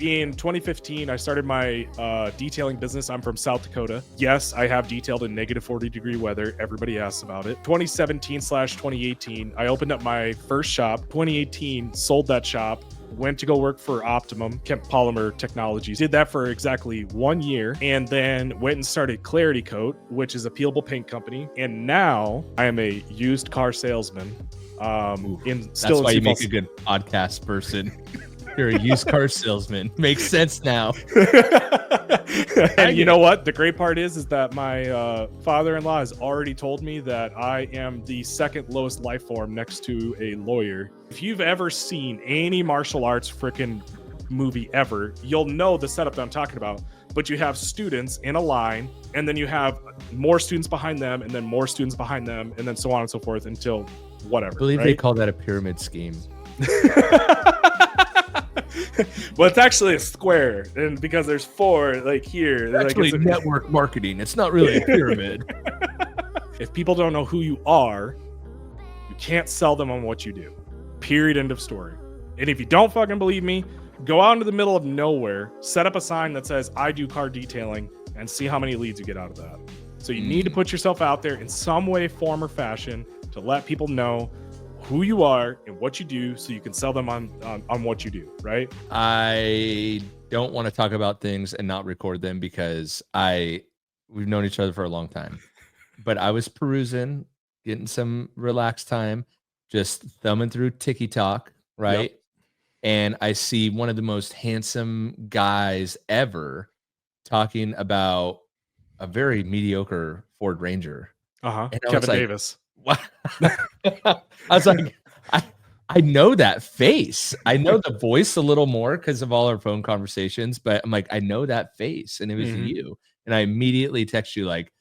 in 2015, I started my detailing business. I'm from South Dakota. Yes, I have detailed in negative 40-degree weather. Everybody asks about it. 2017/2018, I opened up my first shop. 2018, sold that shop. Went to go work for Optimum Polymer Technologies. Did that for exactly 1 year, and then went and started Clarity Coat, which is a peelable paint company. And now I am a used car salesman. That's why you make a good podcast person. You're a used car salesman. Makes sense now. And you know what? The great part is that my father-in-law has already told me that I am the second lowest life form next to a lawyer. If you've ever seen any martial arts freaking movie ever, you'll know the setup that I'm talking about. But you have students in a line, and then you have more students behind them, and then more students behind them, and then so on and so forth until whatever. I believe they call that a pyramid scheme. Well, it's actually a square, and because there's four, like here, it's actually like network marketing. It's not really a pyramid. If people don't know who you are, you can't sell them on what you do. Period. End of story. And if you don't fucking believe me, go out into the middle of nowhere, set up a sign that says "I do car detailing," and see how many leads you get out of that. So you need to put yourself out there in some way, form, or fashion to let people know who you are and what you do, so you can sell them on what you do, right? I don't want to talk about things and not record them because we've known each other for a long time. But I was perusing, getting some relaxed time, just thumbing through TikTok, right? Yep. And I see one of the most handsome guys ever talking about a very mediocre Ford Ranger. Kevin Davis. What? I was like, I know that face. I know the voice a little more because of all our phone conversations, but I'm like, I know that face, and it was you. And I immediately text you like,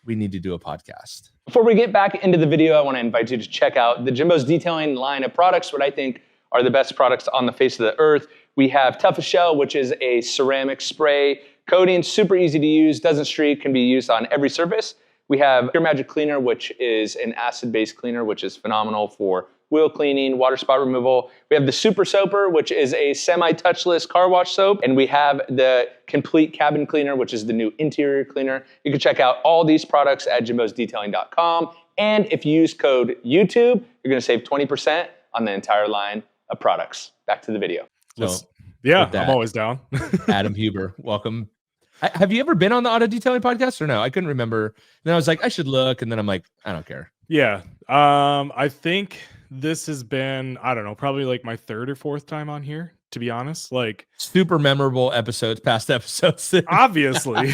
we need to do a podcast. Before we get back into the video, I want to invite you to check out the JIMBO's detailing line of products, what I think are the best products on the face of the earth. We have Toughest Shell, which is a ceramic spray coating, super easy to use, doesn't streak, can be used on every surface. We have Pure Magic Cleaner, which is an acid-based cleaner, which is phenomenal for wheel cleaning, water spot removal. We have the Super Soaper, which is a semi-touchless car wash soap. And we have the Complete Cabin Cleaner, which is the new interior cleaner. You can check out all these products at jimbosdetailing.com. And if you use code YouTube, you're going to save 20% on the entire line of products. Back to the video. So, yeah, I'm always down. Adam Huber, welcome. Have you ever been on the auto detailing podcast or no? I couldn't remember. And then I was like, I should look. And then I'm like, I don't care. Yeah. I think this has been, I don't know, probably like my third or fourth time on here, to be honest. Like, super memorable episodes, past episodes. Obviously.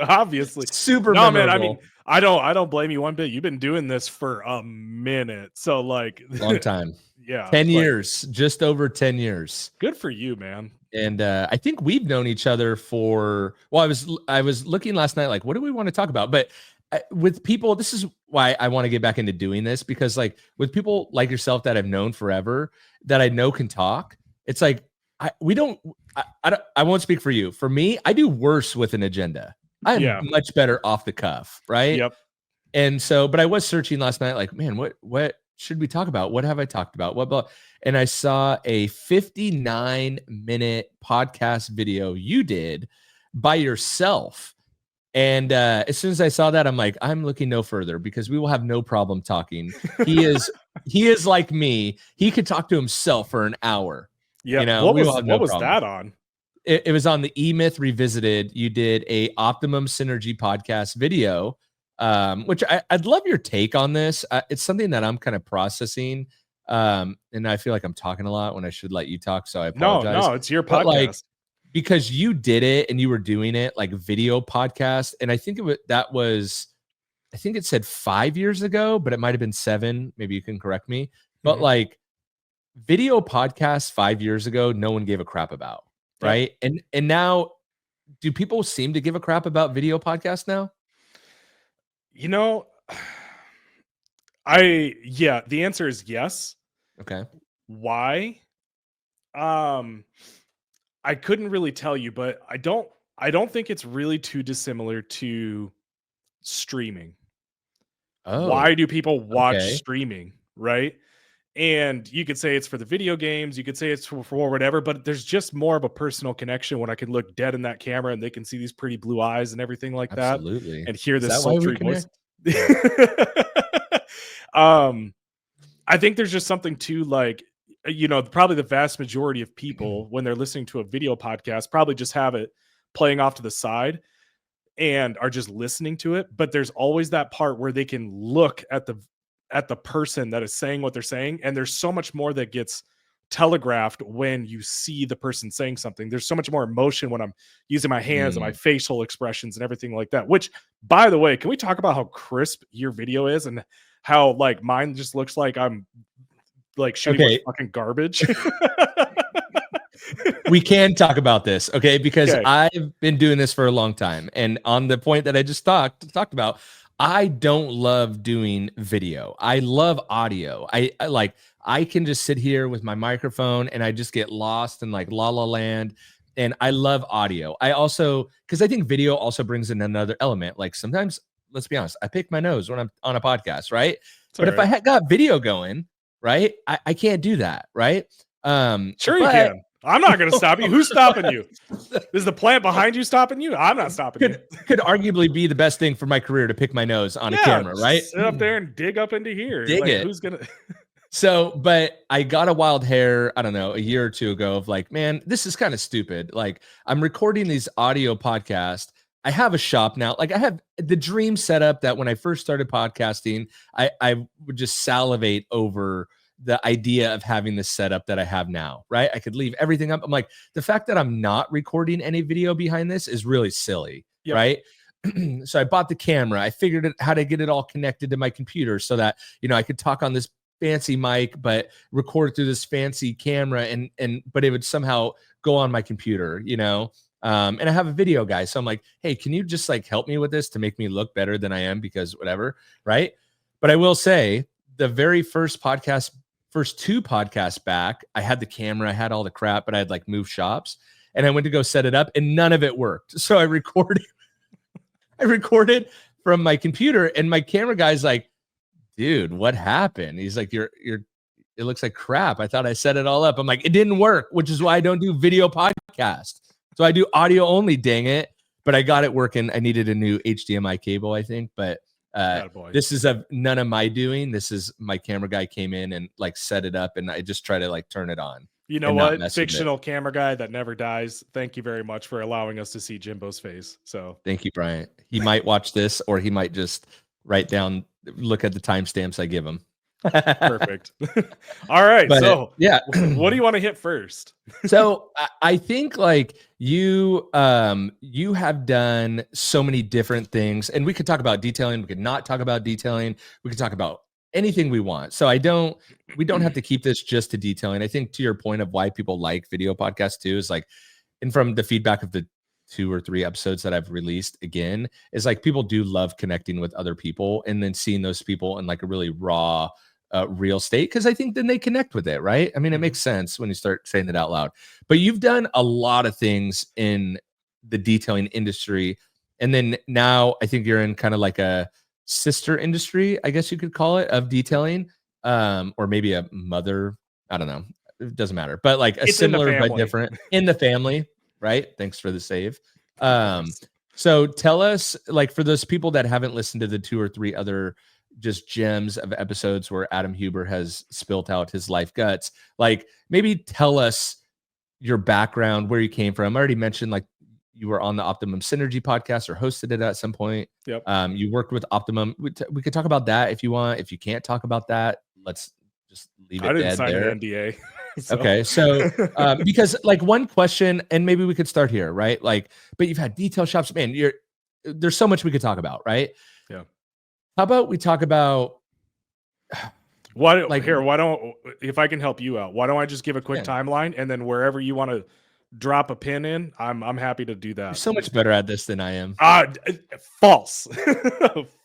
Obviously. Super memorable. Man, I mean, I don't blame you one bit. You've been doing this for a minute. So like long time. Yeah. 10 years, just over 10 years. Good for you, man. And I think we've known each other for, well, I was looking last night, like, what do we want to talk about? But with people, this is why I want to get back into doing this, because like with people like yourself that I've known forever, that I know can talk, it's like, I won't speak for you. For me, I do worse with an agenda. I'm much better off the cuff, right? Yep. And so, but I was searching last night, like, man, what should we talk about? What have I talked about? What about? And I saw a 59-minute podcast video you did by yourself. And as soon as I saw that, I'm like, I'm looking no further, because we will have no problem talking. He is like me. He could talk to himself for an hour. Yeah. You know, what was that on? It was on the E-Myth Revisited. You did a Optimum Synergy podcast video, which I'd love your take on this. It's something that I'm kind of processing. And I feel like I'm talking a lot when I should let you talk. So I apologize. No, it's your podcast. But like, because you did it and you were doing it like video podcast. And I think I think it said 5 years ago, but it might've been 7. Maybe you can correct me. But like video podcasts 5 years ago, no one gave a crap about. Right. And now, do people seem to give a crap about video podcasts now? You know, the answer is yes. Okay. Why? I couldn't really tell you, but I don't think it's really too dissimilar to streaming. Oh. Why do people watch streaming, right? And you could say it's for the video games, you could say it's for whatever, but there's just more of a personal connection when I can look dead in that camera and they can see these pretty blue eyes and everything like that, Absolutely. and hear Is this that why we sultry voice. connect? I think there's just something to like, probably the vast majority of people when they're listening to a video podcast probably just have it playing off to the side and are just listening to it. But there's always that part where they can look at the person that is saying what they're saying, and there's so much more that gets telegraphed when you see the person saying something. There's so much more emotion when I'm using my hands and my facial expressions and everything like that, which, by the way, can we talk about how crisp your video is and how like mine just looks like I'm like shooting with fucking garbage? We can talk about this, okay? Because Okay. I've been doing this for a long time, and on the point that I just talked about, I don't love doing video. I love audio. I can just sit here with my microphone and I just get lost in like La La Land. And I love audio. I also, because I think video also brings in another element. Like sometimes, let's be honest, I pick my nose when I'm on a podcast, right? But if I had got video going, right, I can't do that, right? Sure you can. I'm not going to stop you. Who's stopping you? Is the plant behind you stopping you? I'm not stopping you. Could arguably be the best thing for my career to pick my nose on a camera, right? Sit up there and dig up into here. Dig like, it. Who's gonna? So, but I got a wild hair, I don't know, a year or two ago of like, man, this is kind of stupid. Like, I'm recording these audio podcasts. I have a shop now. Like, I have the dream setup that when I first started podcasting, I would just salivate over the idea of having the setup that I have now, right? I could leave everything up. I'm like, the fact that I'm not recording any video behind this is really silly, right? So I bought the camera. I figured out how to get it all connected to my computer so that, I could talk on this fancy mic, but record through this fancy camera but it would somehow go on my computer, and I have a video guy. So I'm like, hey, can you just like help me with this to make me look better than I am? Because whatever, right? But I will say the very first two podcasts back, I had the camera, I had all the crap, but I had like moved shops and I went to go set it up and none of it worked. So I recorded from my computer and my camera guy's like, dude, what happened? He's like, it looks like crap. I thought I set it all up. I'm like, it didn't work, which is why I don't do video podcast. So I do audio only, dang it. But I got it working. I needed a new HDMI cable, I think, but this is none of my doing. This is my camera guy came in and like set it up and I just try to like turn it on. You know what? Fictional camera guy that never dies. Thank you very much for allowing us to see Jimbo's face. So thank you, Bryant. He might watch this or he might just look at the timestamps I give him. Perfect. All right. But, so yeah, what do you want to hit first? So I think like you have done so many different things, and we could talk about detailing. We could not talk about detailing. We could talk about anything we want. So we don't have to keep this just to detailing. I think to your point of why people like video podcasts too is like, and from the feedback of the 2 or 3 episodes that I've released again, is like people do love connecting with other people and then seeing those people in like a really raw, real state. Cause I think then they connect with it. Right. I mean, it makes sense when you start saying it out loud, but you've done a lot of things in the detailing industry. And then now I think you're in kind of like a sister industry, I guess you could call it, of detailing, or maybe a mother. I don't know. It doesn't matter, but like a similar but different in the family. Right. Thanks for the save. So tell us, like, for those people that haven't listened to the 2 or 3 other just gems of episodes where Adam Huber has spilt out his life guts, like maybe tell us your background, where you came from. I already mentioned like you were on the Optimum Synergy podcast or hosted it at some point. Yep. You worked with Optimum. We could talk about that if you want. If you can't talk about that, let's just leave it. I didn't sign an NDA. So. Okay. So, because like one question, and maybe we could start here, right? Like, but you've had detail shops, man, there's so much we could talk about, right? Yeah. How about we talk about why don't, if I can help you out, why don't I just give a quick timeline, and then wherever you want to drop a pin in, I'm happy to do that. You're so much better at this than I am. False.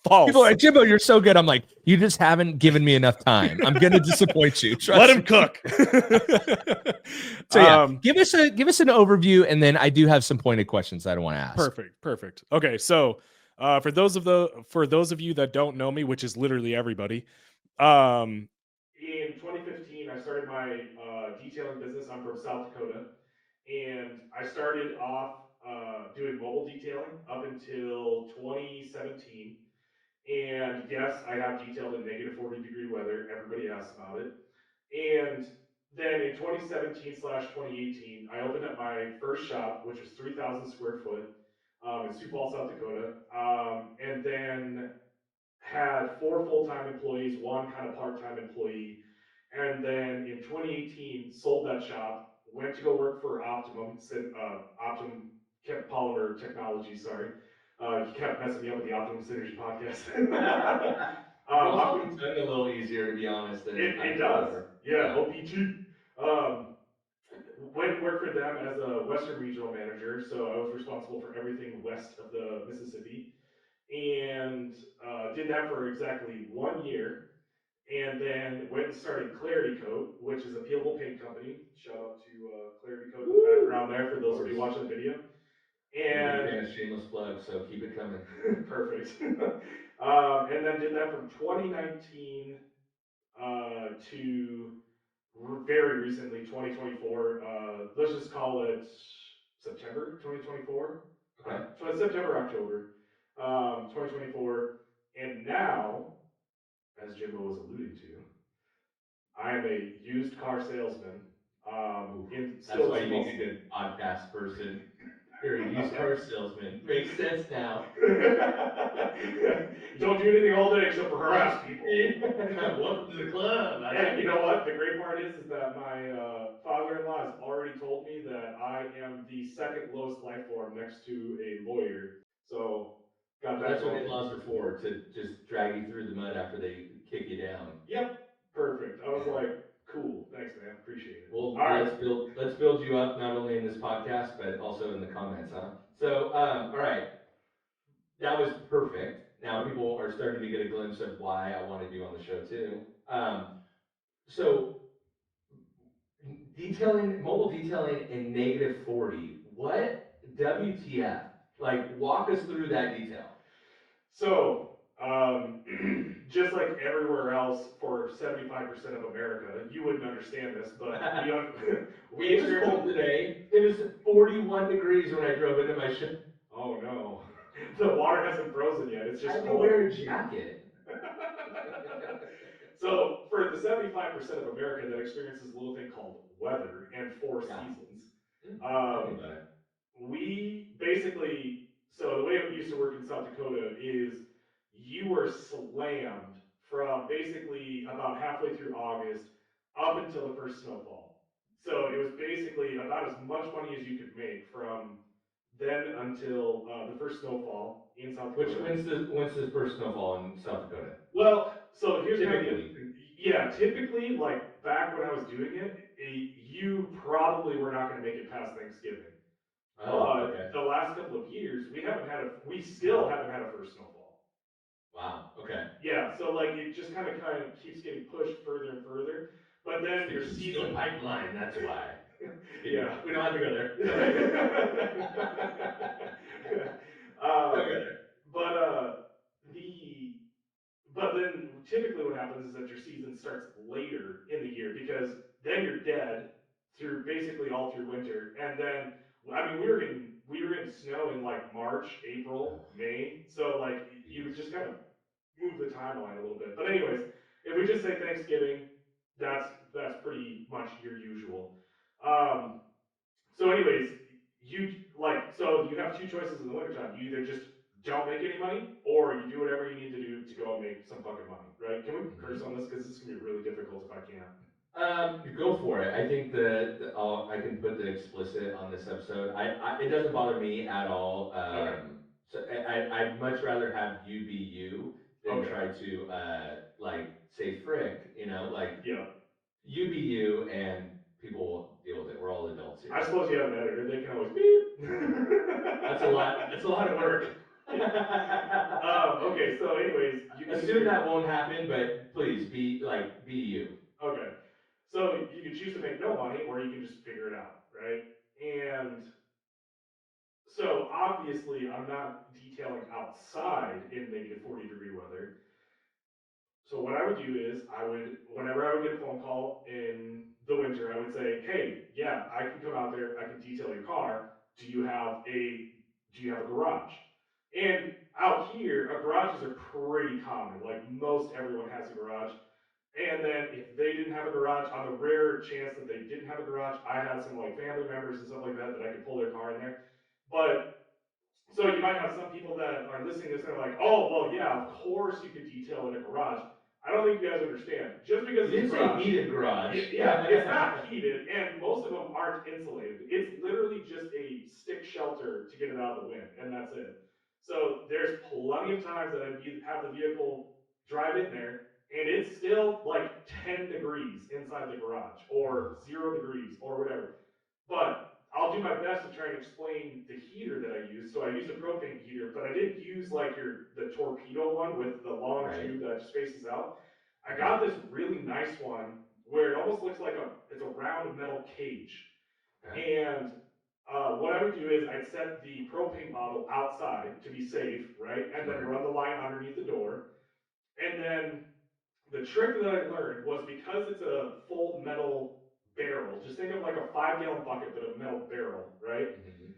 False. People are like, Jimbo, you're so good. I'm like, you just haven't given me enough time. I'm gonna disappoint you. Let him cook. So yeah, give us an overview, and then I do have some pointed questions that I want to ask. Perfect. Okay, so for those of you that don't know me, which is literally everybody, in 2015, I started my detailing business. I'm from South Dakota, and I started off doing mobile detailing up until 2017. And yes, I have detailed in negative 40-degree weather. Everybody asks about it. And then in 2017 slash 2018, I opened up my first shop, which was 3,000 square foot in Sioux Falls, South Dakota. And then had 4 full-time employees, 1 kind of part-time employee, and then in 2018 sold that shop, went to go work for Optimum kept Polymer Technology, sorry. You kept messing me up with the Optimum Synergy podcast. Rolls Op off the tongue a little easier, to be honest, than it does. Polymer. Yeah, Yeah. OPT. Um, went and worked for them as a Western regional manager, so I was responsible for everything west of the Mississippi, and, did that for exactly 1 year, and then went and started Clarity Coat, which is a peelable paint company. Shout out to Clarity Coat in the Woo! background there for Of those of you course. watching the video. I'm a big And fan of shameless plugs, so keep it coming. perfect. And then did that from 2019 to very recently, 2024. Let's just call it September 2024. Okay. September, October 2024. And now, as Jimbo was alluding to, I am a used car salesman. Oof. Still That's in why Sioux you make Falls. a good podcast person. You're a used car salesman. Makes sense now. You don't do anything all day except for I'm harass people. kidding. Welcome to the club. I And like you it. know what? The great part is that my father-in-law has already told me that I am the second lowest life form next to a lawyer. So got Well, that that's what going for me. in-laws are for, to just drag you through the mud after they kick you down. Yep, perfect. I was Yeah. like, cool, thanks, man, appreciate it. Well, All right, let's build you up not only in this podcast but also in the comments, huh? So, all right, that was perfect. Now perfect. people are starting to get a glimpse of why I wanted you on the show too. So detailing, mobile detailing in negative 40. What WTF? Like, walk us through that detail. So, um, just like everywhere else for 75% of America, you wouldn't understand this, but we It was experience a cold today. It was 41 degrees when I drove into my show. oh no, the water hasn't frozen yet. It's I just had to cold. wear a jacket. So for the 75% of America that experiences a little thing called weather and 4 Yeah. seasons, Tell me um, about it. we basically so the way it used to work in South Dakota is you were slammed from basically about halfway through August up until the first snowfall. So it was basically about as much money as you could make from then until the first snowfall in South Which Dakota. when's the first snowfall in South Dakota? Well, so here's kind of the other Typically. thing. Yeah, typically, like back when I was doing it, you probably were not going to make it past Thanksgiving. Oh, But okay. the last couple of years, we still Wow. haven't had a first snowfall. Wow. Okay. Yeah, so like it just kind of keeps getting pushed further and further. But It's then the your Keystone season, Pipeline. That's why. Just kidding. yeah. We don't have to go there. Go ahead. Don't um, go there. but the but then typically what happens is that your season starts later in the year because then you're dead through basically all through winter. And then I mean we were getting snow in like March, April, Oh, May. So like you would jeez. just kind of move the timeline a little bit. But anyways, if we just say Thanksgiving, that's pretty much your usual. Um so anyways, you have 2 choices in the wintertime. You either just don't make any money or you do whatever you need to do to go and make some fucking money, right? Can we Mhm. curse on this? Because this is gonna be really difficult if I can't. Go for it. I think I can put the explicit on this episode. It doesn't bother me at all. Okay. So I'd much rather have you be you than Okay. try to like say frick, like Yep. you be you and people will deal with it. We're all adults I here. suppose you have an editor. They can always beep. That's a lot. That's a lot of work. Yeah. Okay. So, anyways, you can Assume either that won't happen, but please be you. okay. So you can choose to make no money, or you can just figure it out, right? And so obviously, I'm not detailing outside in negative 40-degree weather. So what I would do is whenever I would get a phone call in the winter, I would say, "Hey, yeah, I can come out there. I can detail your car. Do you have a do you have a garage?" And out here, garages are pretty common. Like most everyone has a garage. And then if they didn't have a garage, on the rare chance that they didn't have a garage, I had some like family members and stuff like that that I could pull their car in there. But so you might have some people that are listening to this and they're like, "Oh, well, yeah, of course you could detail in a garage." I don't think you guys understand. Just because You it's a didn't say garage, heated garage. yeah, it's not heated, and most of them aren't insulated. It's literally just a stick shelter to get it out of the wind, and that's it. So there's plenty of times that have the vehicle drive in there, and it's still like 10 degrees inside the garage, or Oh, 0 degrees, or whatever. But I'll do my best to try and explain the heater that I use. So I used a propane heater, but I didn't use like the torpedo one with the long right. tube that just faces out. I Mhm. got this really nice one where it almost looks like it's a round metal cage. Okay. And what I would do is I'd set the propane bottle outside to be safe, right? And then Smart. run the line underneath the door. And then the trick that I learned was because it's a full metal barrel, just think of like a 5 gallon bucket, but a metal barrel, right? Mhm.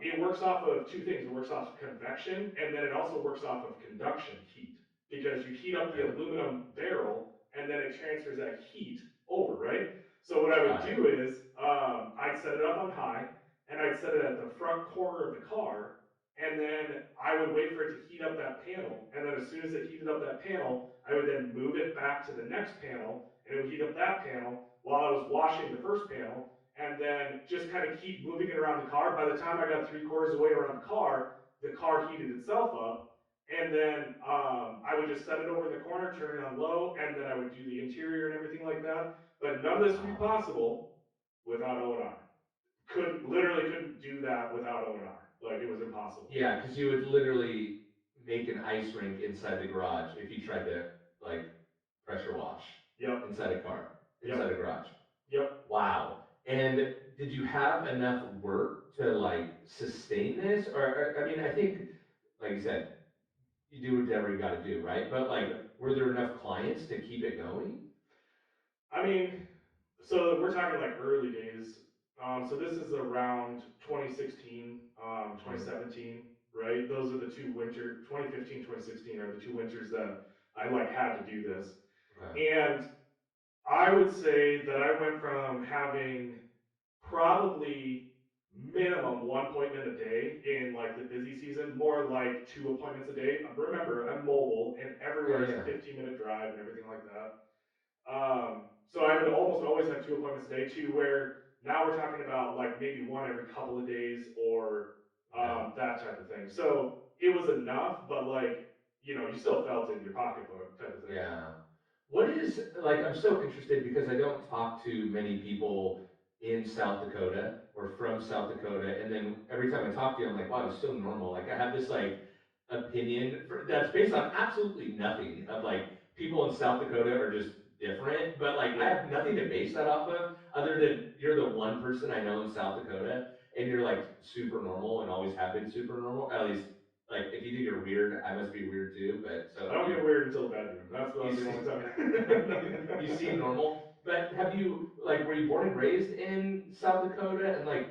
It works off of two things. It works off convection, and then it also works off of conduction heat, because you heat up the Okay. aluminum barrel and then it transfers that heat over, right? So what I would Got it. do is I'd set it up on high, and I'd set it at the front corner of the car, and then I would wait for it to heat up that panel, and then as soon as it heated up that panel, I would then move it back to the next panel, and it would heat up that panel while I was washing the first panel, and then just kind of keep moving it around the car. By the time I got 3/4 of the way around the car heated itself up. And then I would just set it over in the corner, turn it on low, and then I would do the interior and everything like that. But none of this would be Wow. possible without O&R. Couldn't do that without O&R. Like it was impossible. Yeah, because you would literally make an ice rink inside the garage if you tried to, like, pressure wash Yep. inside a car, Yep. inside a garage. Yep. Wow. And did you have enough work to, like, sustain this? Or I mean, I think, like you said, you do whatever you gotta do, right? But, like, Yeah. were there enough clients to keep it going? I mean, so we're talking like early days. So this is around 2016, Mhm. 2017, right? Those are the two 2015, 2016 are the two winters that I like had to do this. Okay. And I would say that I went from having probably minimum one appointment a day in like the busy season, more like two appointments a day. Remember, I'm mobile and Yeah, everywhere is a yeah. 15-minute drive and everything like that. So I would almost always have two appointments a day, to where now we're talking about like maybe one every couple of days, or Okay. that type of thing. So it was enough, but like, you still felt it in your pocketbook type of thing. Yeah. What is like, I'm so interested because I don't talk to many people in South Dakota or from South Dakota. And then every time I talk to you, I'm like, wow, it's so normal. Like I have this like opinion that's based on absolutely nothing of like people in South Dakota are just different. But like I Yep. have nothing to base that off of other than you're the one person I know in South Dakota and you're like super normal and always have been super normal. At least like if you think you're weird, I must be weird too. But so I don't you get weird until the bedroom. That's you about the see only time. you seem normal, but have you like, were you born and raised in South Dakota? And, like,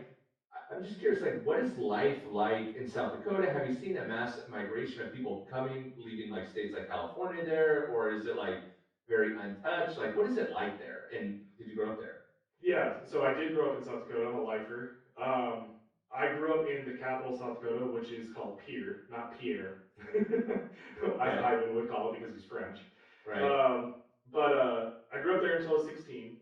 I'm just curious, like, what is life like in South Dakota? Have you seen a mass migration of people coming, leaving, like, states like California there, or is it, like, very untouched? Like, what is it like there? And did you grow up there? Yeah, so I did grow up in South Dakota. I'm a lifer. I grew up in the capital of South Dakota, which is called Pierre, not Pierre, as Okay, Ivan would call it because he's French. right, Um, but I grew up there until I was 16,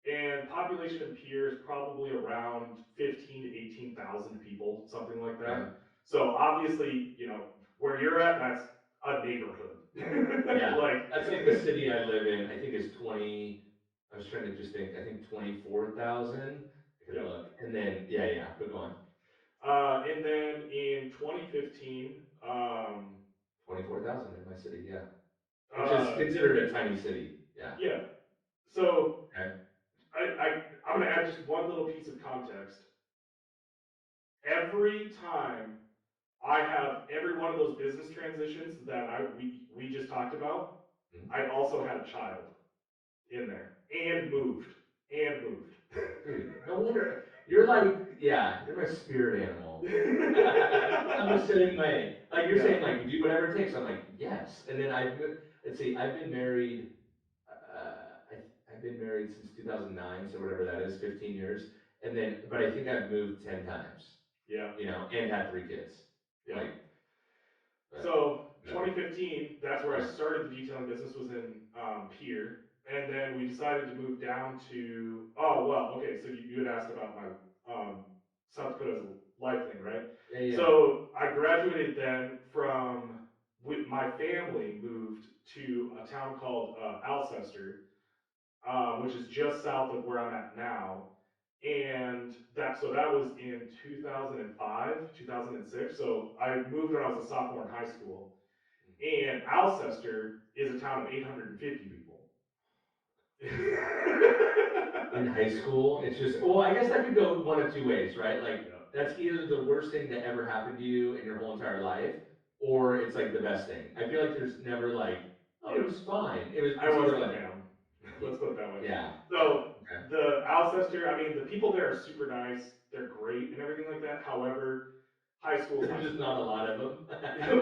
and population in Pierre is probably around 15 to 18,000 people, something like that. okay. So obviously, where you're at, that's a neighborhood. Yeah, Like, that's like the city I live in, I think is 20, I was trying to just think, I think 24,000. I could yep. look, and then yeah, but go on. And then in 2015, 24,000 in my city, yeah. Which is considered a tiny city. Yeah. yeah. So Okay. I'm gonna add just one little piece of context. Every time I have every one of those business transitions that we just talked about, Mhm. I also had a child in there and moved and moved. Dude, no wonder you're like, yeah, you're my spirit animal. I'm the same way. Like you're Yeah, saying, like you do whatever it takes. I'm like, yes. And then let's see, I've been married. I've been married since 2009, so whatever that is, 15 years. And then, but I think I've moved 10 times, yeah, and had 3 kids. yeah. Like, but So whatever. 2015, that's where I Yeah, started the detailing business, was in Pier. And then we decided to move down to, oh, well, okay. So you had asked about my um, South Dakota as a life thing, right? yeah, yeah. So I graduated then from, my family moved to a town called Alcester, which is just south of where I'm at now. And that was in 2005, 2006. So I moved when I was a sophomore in high school, and Alcester is a town of 850 people. In high school, it's just well, I guess that could go one of two ways, right? Like Yeah, that's either the worst thing that ever happened to you in your whole entire life, or it's like the best thing. I feel like there's never like, oh, it yeah. was fine. I It's either wasn't a like, fan. Let's put it that way. yeah, yeah, So okay. the Alcester, I mean, the people there are super nice. They're great and everything like that. However, high school is There's high just school. not a lot of them.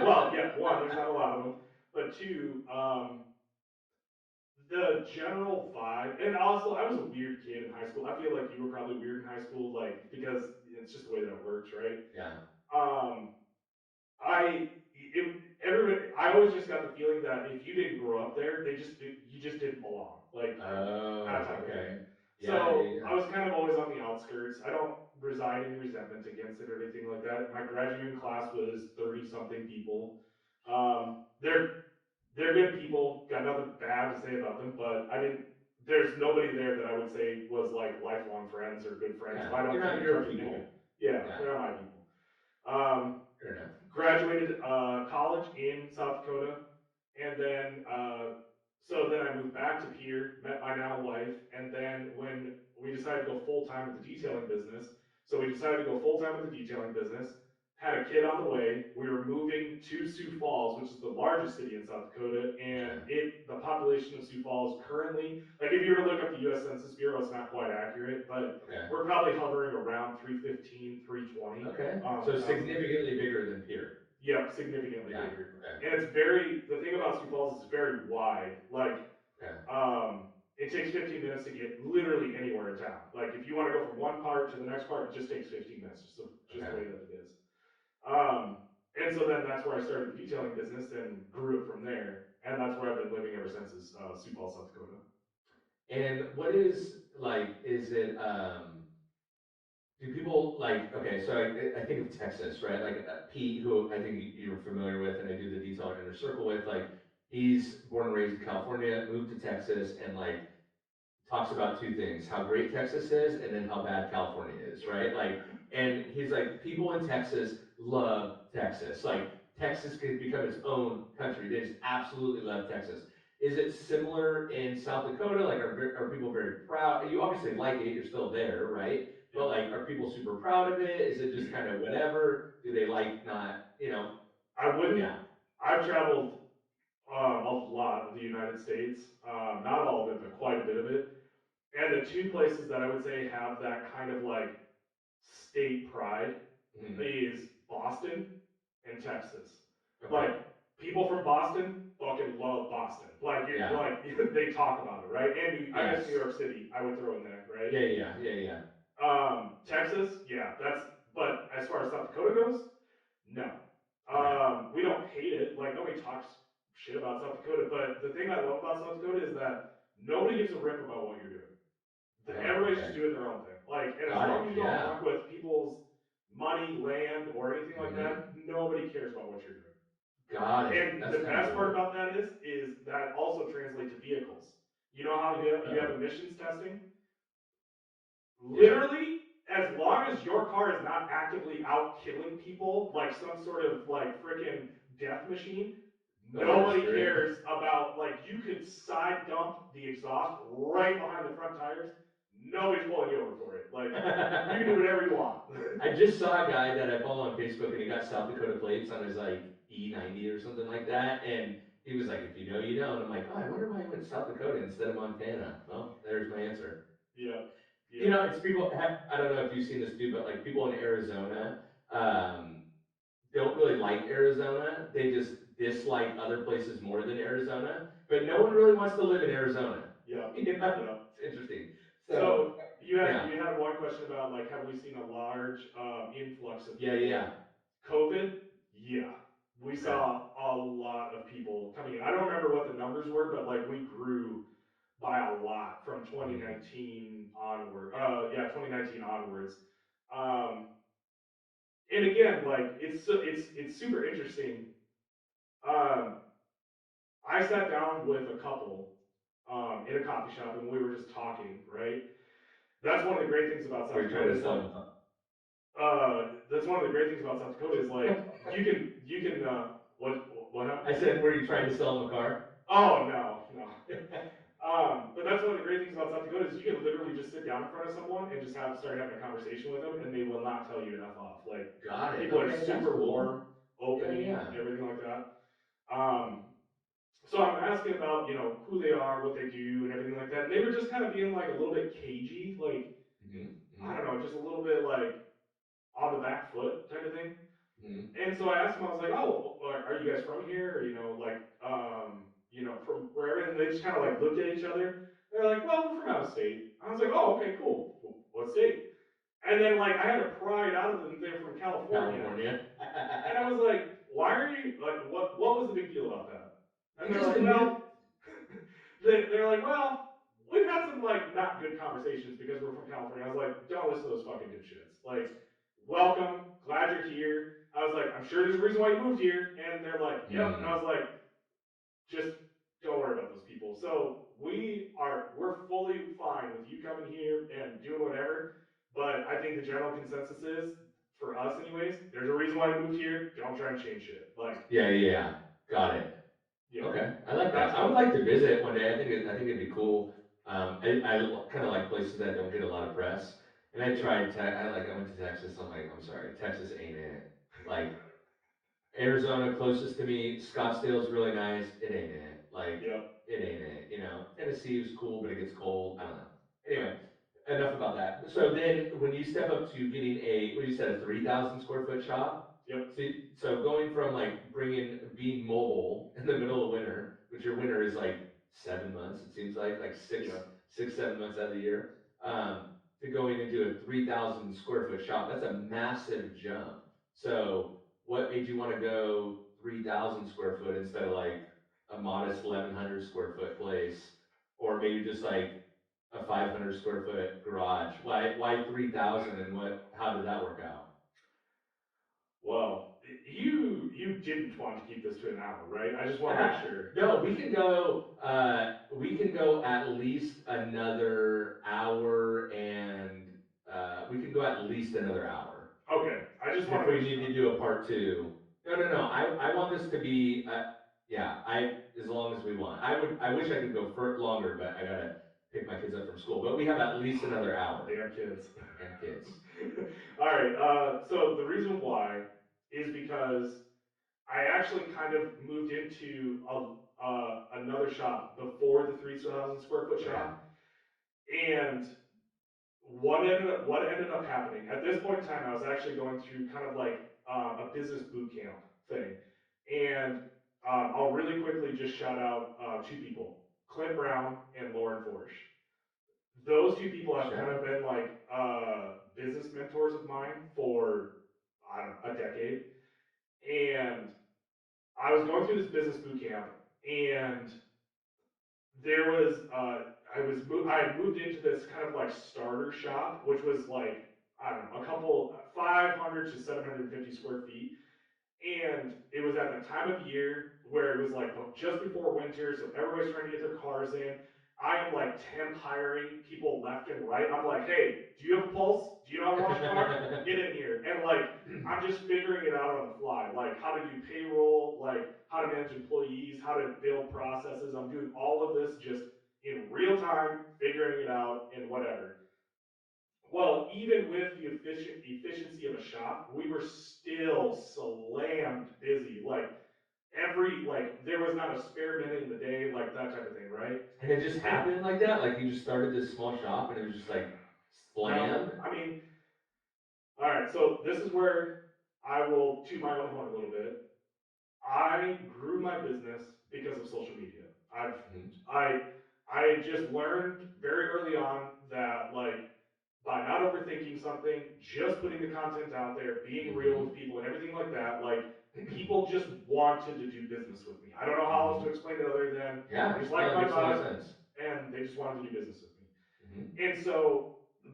Well, yeah, one, there's not a lot of them, but two, the general vibe, and also I was a weird kid in high school. I feel like you were probably weird in high school, like because it's just the way that it works, right? Yeah. Um, I it, everybody, I always just got the feeling that if you didn't grow up there, you just didn't belong, like that Oh, type of thing. okay. Yeah, So yeah, yeah. I was kind of always on the outskirts. I don't reside any resentment against it or anything like that. My graduating class was 30 something people. Um, they're they're good people. Got nothing bad to say about them, but I didn't. There's nobody there that I would say was like lifelong friends or good friends. Yeah. I don't You're keep not in your touch with people. anybody. Yeah, Yeah, they're not my people. Um, fair enough. Graduated college in South Dakota, and then then I moved back to Pier, met my now wife, and then when we decided to go full time with the detailing business, so we decided to go full time with the detailing business. Had a kid on the way. We were moving to Sioux Falls, which is the largest city in South Dakota, and Okay. the population of Sioux Falls currently, like if you were to look up the U.S. Census Bureau, it's not quite accurate, but Okay. we're probably hovering around 315, 320 Okay. So thousand. significantly bigger than Pier. Yep, significantly Yeah. bigger. Okay. And the thing about Sioux Falls is it's very wide. Like, Okay. um, it takes 15 minutes to get literally anywhere in town. Like, if you want to go from one part to the next part, it just takes 15 minutes, just the Okay. way that it is. Um, and so then that's where I started the detailing business and grew it from there. And that's where I've been living ever since, is Sioux Falls, South Dakota. And what is like, is it do people like, okay, so I think of Texas, right? Like Pete, who I think you're familiar with, and I do the Detailer Inner Circle with, like he's born and raised in California, moved to Texas, and like talks about two things: how great Texas is, and then how bad California is, right? Like, and he's like, people in Texas love Texas. Like, Texas could become its own country. They just absolutely love Texas. Is it similar in South Dakota? Like, are people very proud? You obviously like it. You're still there, right? But Yep. like, are people super proud of it? Is it just kind of whatever? Do they like not? I wouldn't, Yeah. I've traveled a lot of the United States, not all of it, but quite a bit of it. And the two places that I would say have that kind of like state pride Mhm. is Boston and Texas. Okay. Like, people from Boston fucking love Boston. Like, Yeah. like they talk about it, right? And I guess New Yes. York City I would throw in there, right? Yeah. Yeah. Yeah. Yeah. Texas, yeah, but as far as South Dakota goes, no. Okay. We don't hate it. Like, nobody talks shit about South Dakota, but the thing I love about South Dakota is that nobody gives a rip about what you're doing. Oh. Everybody's Okay. just doing their own thing. Like, and as Got long it. as you don't Yeah. fuck with people's money, land, or anything like that, Mhm. nobody cares about what you're doing. Got it. And That's the kinda best part cool. about that is that also translates to vehicles. You know how you have Oh, emissions testing? yeah. Literally, as long as your car is not actively out killing people like some sort of like freaking death machine, They'll register nobody it. cares about, like, you could side dump the exhaust right behind the front tires. Nobody's pulling you over for it. Like, you can do whatever you want. I just saw a guy that I follow on Facebook, and he got South Dakota plates on his, like, E90 or something like that, and He was like, "If you know, you know." And I'm like, "Oh, I wonder why he went to South Dakota instead of Montana." Well, there's my answer. Yep. You Yep. know, it's people I don't know if you've seen this too, but, like, people in Arizona, um, don't really like Arizona. They just dislike other places more than Arizona, but no one really wants to live in Arizona. Yep. You know? Yep. It's interesting. So, So you had yeah. you had one question about like, have we seen a large influx of Yeah, people? yeah. COVID, yeah, we Okay. saw a lot of people coming in. I don't remember what the numbers were, but like we grew by a lot from Mhm. 2019 onward. Yeah, 2019 onwards. Um, and again, like it's super interesting. Um, I sat down with a couple in a coffee shop and we were just talking, right? That's one of the great things about South Were you trying Dakota to is sell like him a car? that's one of the great things about South Dakota is like you can what happened? I said, "Were you trying to sell him a car?" Oh no, no. But that's one of the great things about South Dakota is you can literally just sit down in front of someone and just start having a conversation with them, and they will not tell you to f off. Like Got it. people are Okay, that's super cool. warm, Yeah, opening, yeah. everything like that. Um, so I'm asking about who they are, what they do, and everything like that, and they were just kind of being like a little bit cagey, like Mhm, I mhm, don't know, just a little bit like on the back foot type of thing. mhm. And so I asked them, I was like, "Oh, are you guys from here? Or, like, from wherever?" And they just kind of like looked at each other. They're like, "Well, we're from out of state." I was like, "Oh, okay, cool. What state?" And then like I had to pry it out of them. They're from California, California. and I was like, "Why are you like What was the big deal about that?" And they're Because like, the new "Well," they're like, "Well, we've had some like not good conversations because we're from California." I was like, "Don't listen to those fucking dipshits. Like, welcome, glad you're here." I was like, "I'm sure there's a reason why you moved here." And they're like, "Yep." And I Mm. was like, "Just don't worry about those people." So we're fully fine with you coming here and doing whatever. But I think the general consensus is, for us anyways, there's a reason why you moved here. Don't try and change shit. Like, Yeah, yeah, yeah. Got it. yeah, Okay, I like that. that's I what would it's like like. to visit one day. I think it'd be cool. I kind of like places that don't get a lot of press. And I Yeah. tried. I went to Texas. I'm like, I'm sorry, Texas ain't it. Like Arizona closest to me. Scottsdale's really nice. It ain't it. Like Yep. it ain't it. You know, Tennessee was cool, but it gets cold. I don't know. Anyway, enough about that. So then, when you step up to getting what you said, a 3,000 square foot shop. Yep. So going from like being mobile in the middle of winter, which your winter is like 7 months, it seems like Yeah. 7 months out of the year, um, to going into a 3,000 square foot shop. That's a massive jump. So what made you want to go 3,000 square foot instead of like a modest 1,100 square foot place, or maybe just like a 500 square foot garage? Why 3,000, and how did that work out? Well, you didn't want to keep this to an hour, right? I just want to make sure. No, we can go at least another hour, and we can go at least another hour. Okay, I just And want if to we make need sure. to do a part 2. No, no, no. I want this to be yeah, I as long as we want. I wish I could go for longer, but I got to pick my kids up from school. But we have at least another hour, Damn kids. and kids. All right. So the reason why is because I actually kind of moved into another shop before the 3,000 square foot Okay. shop, and what ended up happening at this point in time, I was actually going through kind of like a business boot camp thing, and I'll really quickly just shout out two people, Clint Brown and Lauren Forsch. Those two people have Shout kind of out. been like business mentors of mine for, I don't know, a decade. And I was going through this business boot camp, and there was I had moved into this kind of like starter shop, which was like, I don't know, a couple 500 to 750 square feet. And it was at that time of year where it was like just before winter, so everybody's trying to get their cars in. I am like temp hiring people left and right. I'm like, "Hey, do you have a pulse? Do you know how to wash a car? Get in here." And like I'm just figuring it out on the fly, like how to do payroll, like how to manage employees, how to build processes. I'm doing all of this just in real time, figuring it out and whatever. Well, even with the efficiency of a shop, we were still slammed busy. Like there was not a spare minute in the day, like that type of thing, right? And it just And happened like that? Like, you just started this small shop and it was just, like, no, slammed? I mean, all right, so this is where I will toot my own horn a little bit. I grew my business because of social media. Mhm, I I just learned very early on that like by not overthinking something, just putting the content out there, being real mhm, with people and everything like that, like people just wanted to do business with me. I don't know how else to mhm. explain it other than Yeah, they just no, liked that my makes a lot of vibe sense. and they just wanted to do business with me. Mhm. And so,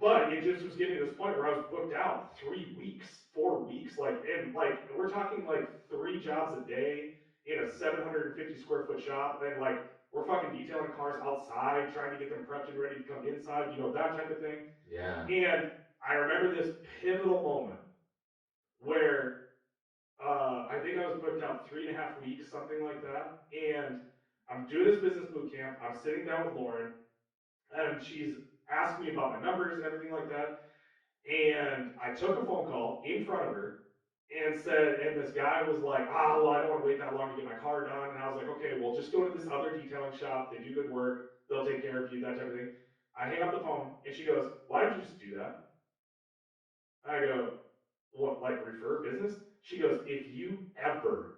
but it just was getting to this point where I was booked out 3 weeks, 4 weeks, like, and like, we're talking like 3 jobs a day in a 750 square foot shop. And like, we're fucking detailing cars outside, trying to get them prepped and ready to come inside, that type of thing. Yeah. And I remember this pivotal moment where I think I was booked out 3.5 weeks, something like that. And I'm doing this business boot camp. I'm sitting down with Lauren, and she's asking me about my numbers and everything like that. And I took a phone call in front of her and said, and this guy was like, well, I don't want to wait that long to get my car done. And I was like, okay, well, just go to this other detailing shop. They do good work. They'll take care of you, that type of thing. I hang up the phone and she goes, why did you just do that? I go, what, like refer business? She goes, if you ever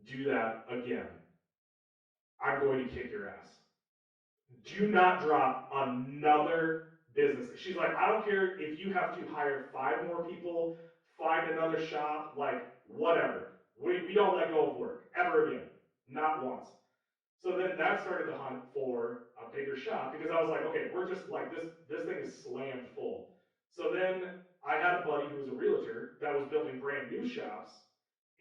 do that again, I'm going to kick your ass. Do not drop another business. She's like, I don't care if you have to hire 5 more people, find another shop, like whatever. We don't let go of work ever again. Not once. So then that started the hunt for a bigger shop because I was like, okay, we're just like this thing is slammed full. So then I had a buddy who was a realtor that was building brand new shops,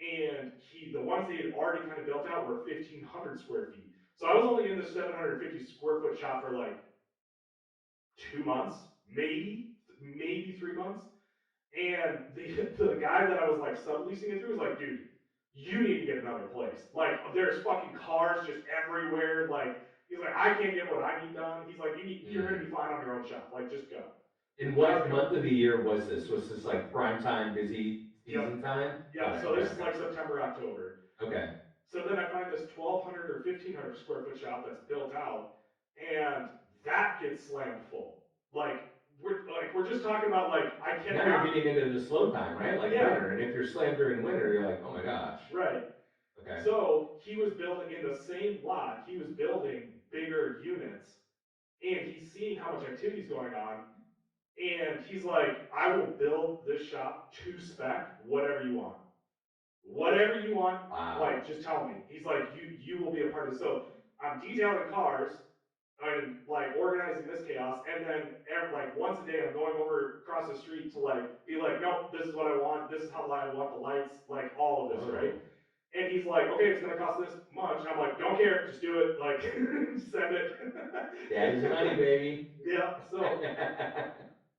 and the ones they had already kind of built out were 1,500 square feet. So I was only in this 750 square foot shop for like 2 months, maybe 3 months. And the the guy that I was like subleasing it through was like, dude, you need to get another place. Like there's fucking cars just everywhere. Like he's like, I can't get what I need done. He's like, you're gonna Mm. be fine on your own shop. Like just go. And And I was what like, month of the year was this? Was this, like, prime time, busy yep, season time? yep. Got it, So okay, this is okay. like September, October. Okay. So then I find this 1,200 or 1,500 square foot shop that's built out, and that gets slammed full. Like we're just talking about like I Now you're cannot. getting into the slow time, right? Like Yeah, winter, and if you're slammed during winter, you're like, "Oh my gosh." right. Okay. So he was building in the same lot. He was building bigger units, and he's seeing how much activity is going on. And he's like, "I will build this shop to spec, whatever you want. Like, Wow. just tell me." He's like, "You will be a part of this." So I'm detailing cars and like organizing this chaos, and then like once a day I'm going over across the street to like be like, "Nope, this is what I want. This is how I want the lights, like all of this, right?" Whoa. And he's like, "Okay, it's gonna cost this much." And I'm like, "Don't care, just do it. Like, send it." Daddy's money, baby. Yep. So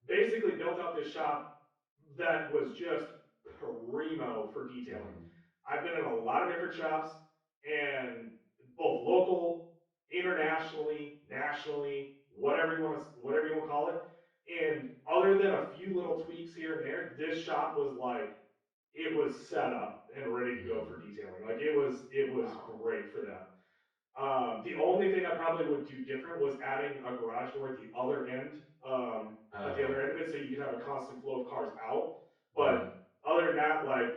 basically, built out this shop that was just primo for detailing. Mhm. I've been in a lot of different shops, and both local, internationally, nationally, whatever you want to call it. And other than a few little tweaks here and there, this shop was like it was set up and ready to go Mhm. for detailing. Like it was Wow. great for that. The only thing I probably would do different was adding a garage door at the Oh. other end of it, so you could have a constant flow of cars out. But Mhm. other than that, like,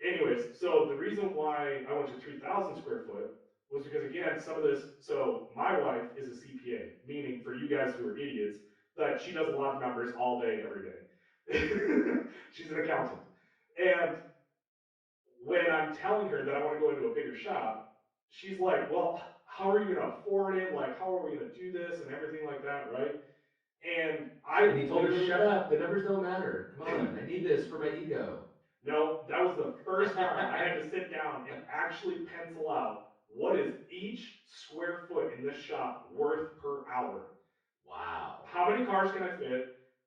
anyways, so the reason why I went to 3,000 square foot was because again, some of this. So my wife is a CPA, meaning for you guys who are idiots, that she does a lot of numbers all day, every day. She's an accountant, and when I'm telling her that I want to go into a bigger shop, she's like, "Well, how are you going to afford it? Like, how are we going to do this and everything like that, right?" And I And he told her, literally, "Shut up. The numbers don't matter. Come on. I need this for my ego." no, that was the first time I had to sit down and actually pencil out what is each square foot in this shop worth per hour. Wow. How many cars can I fit?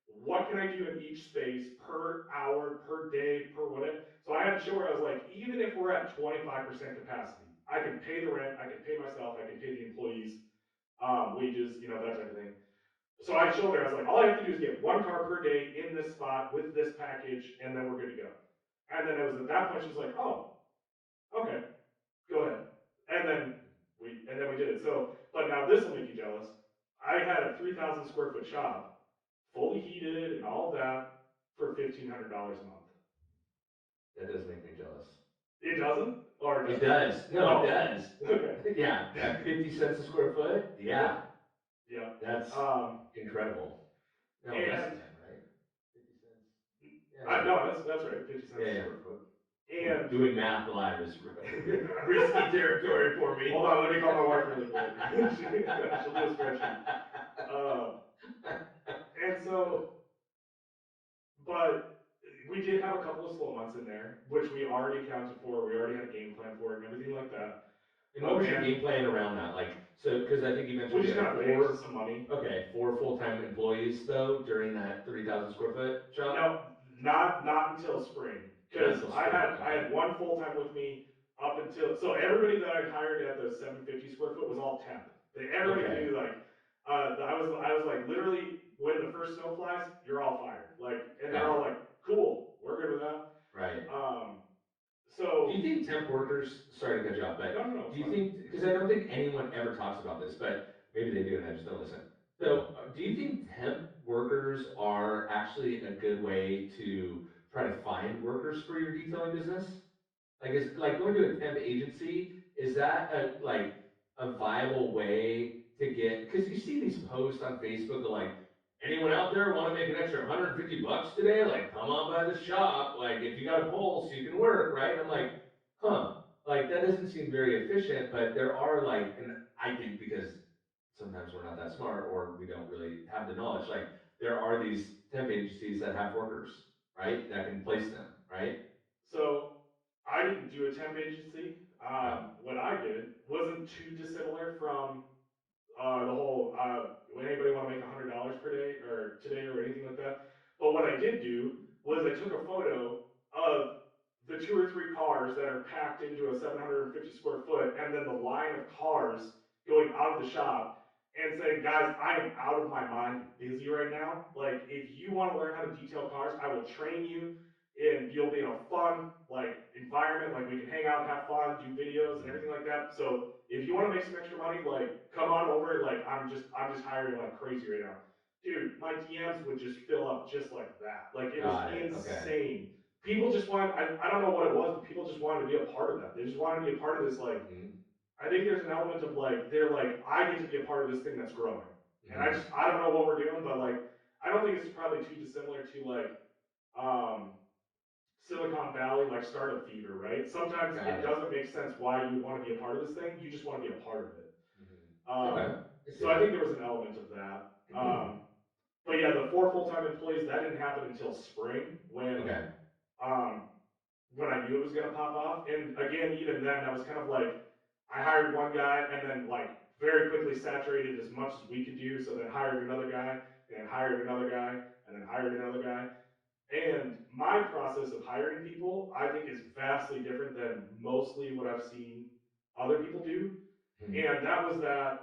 What can I do in each space per hour, per day, per whatever? So I had to show her, I was like, even if we're at 25% capacity, I can pay the rent, I can pay myself, I can pay the employees, wages, that type of thing. So I showed her, I was like, all I have to do is get 1 car per day in this spot with this package, and then we're good to go. And then it was at that point she was like, oh, okay, go ahead. and then we did it. So, but now this will make you jealous. I had a 3,000 square foot shop, fully heated and all of that, for $1,500 a month. That does make me jealous. It doesn't, or it It does. does. No, it Oh, does. okay. Yeah, at 50 cents a square foot. Yep. Yeah, Yep. that's Um, incredible. No, less than and that, right? 50 cents. Yeah, yeah. no, that's right, 50 cents Yeah, a yeah. square foot. Oof, And doing math live is risky territory for me. hold on, let me call my wife really quick. She'll do a spreadsheet. Um, and so, but we did have a couple of slow months in there, which we already accounted for. We already had a game plan for it and everything like that. And what But was your man, game plan around that? Like, so because I think you we mentioned you just had kind of banked four, some money. okay, four full-time employees though during that 3,000 square foot shop. No, not until spring, Not because until I spring. had Okay. one full time with me up until, so everybody that I hired at the 750 square foot was all temp. Everybody Okay. knew, like, I was like, literally, when the first snow flies, you're all fired, like, and they're Got all it. like, cool, we're good with that. Right. Um, Do so you think temp workers, sorry to cut you off, but no, do it's you fine. think, because I don't think anyone ever talks about this, but maybe they do and I just don't listen. So, do you think temp workers are actually a good way to try to find workers for your detailing business? Like, is like going to a temp agency, is that a viable way to get, because you see these posts on Facebook of like, anyone out there want to make an extra 150 bucks today? Like, come on by the shop. Like, if you got a pulse, you can work, right? And I'm like, huh. Like that doesn't seem very efficient, but there are like, and I think because sometimes we're not that smart or we don't really have the knowledge, like there are these temp agencies that have workers, right? That can place them, right? So I didn't do a temp agency. Yeah. What I did wasn't too dissimilar from the whole anybody want to make $100 per day or today or anything like that. But what I did do was I took a photo of the 2 or 3 cars that are packed into a 750 square foot, and then the line of cars going out of the shop, and saying, guys, I am out of my mind busy right now. Like, if you want to learn how to detail cars, I will train you, and you'll be in a fun, like, environment. Like, we can hang out, have fun, do videos and Mhm. everything like that. So if you want to make some extra money, like, come on over. Like, I'm just hiring like crazy right now. Dude, my DMs would just fill up just like that. Like, it was Got it. Okay. insane. People just wanted, I don't know what it was, but people just wanted to be a part of that. They just wanted to be a part of this. Like, Mhm. I think there's an element of like, they're like, I get to be a part of this thing that's growing. And Mhm. I don't know what we're doing, but like, I don't think it's probably too dissimilar to like, um, Silicon Valley, like startup fever, right? Sometimes Got it it. doesn't make sense why you would want to be a part of this thing. You just want to be a part of it. Mhm. Okay. Um, I see so I that. think there was an element of that. Um, but yeah, the 4 full-time employees, that didn't happen until spring, Okay. um, when I knew it was going to pop off. And again, even then, that was kind of like, I hired one guy and then like very quickly saturated as much as we could do. So then hired another guy and then hired another guy and then hired another guy. And my process of hiring people, I think, is vastly different than mostly what I've seen other people do. Mhm. And that was that,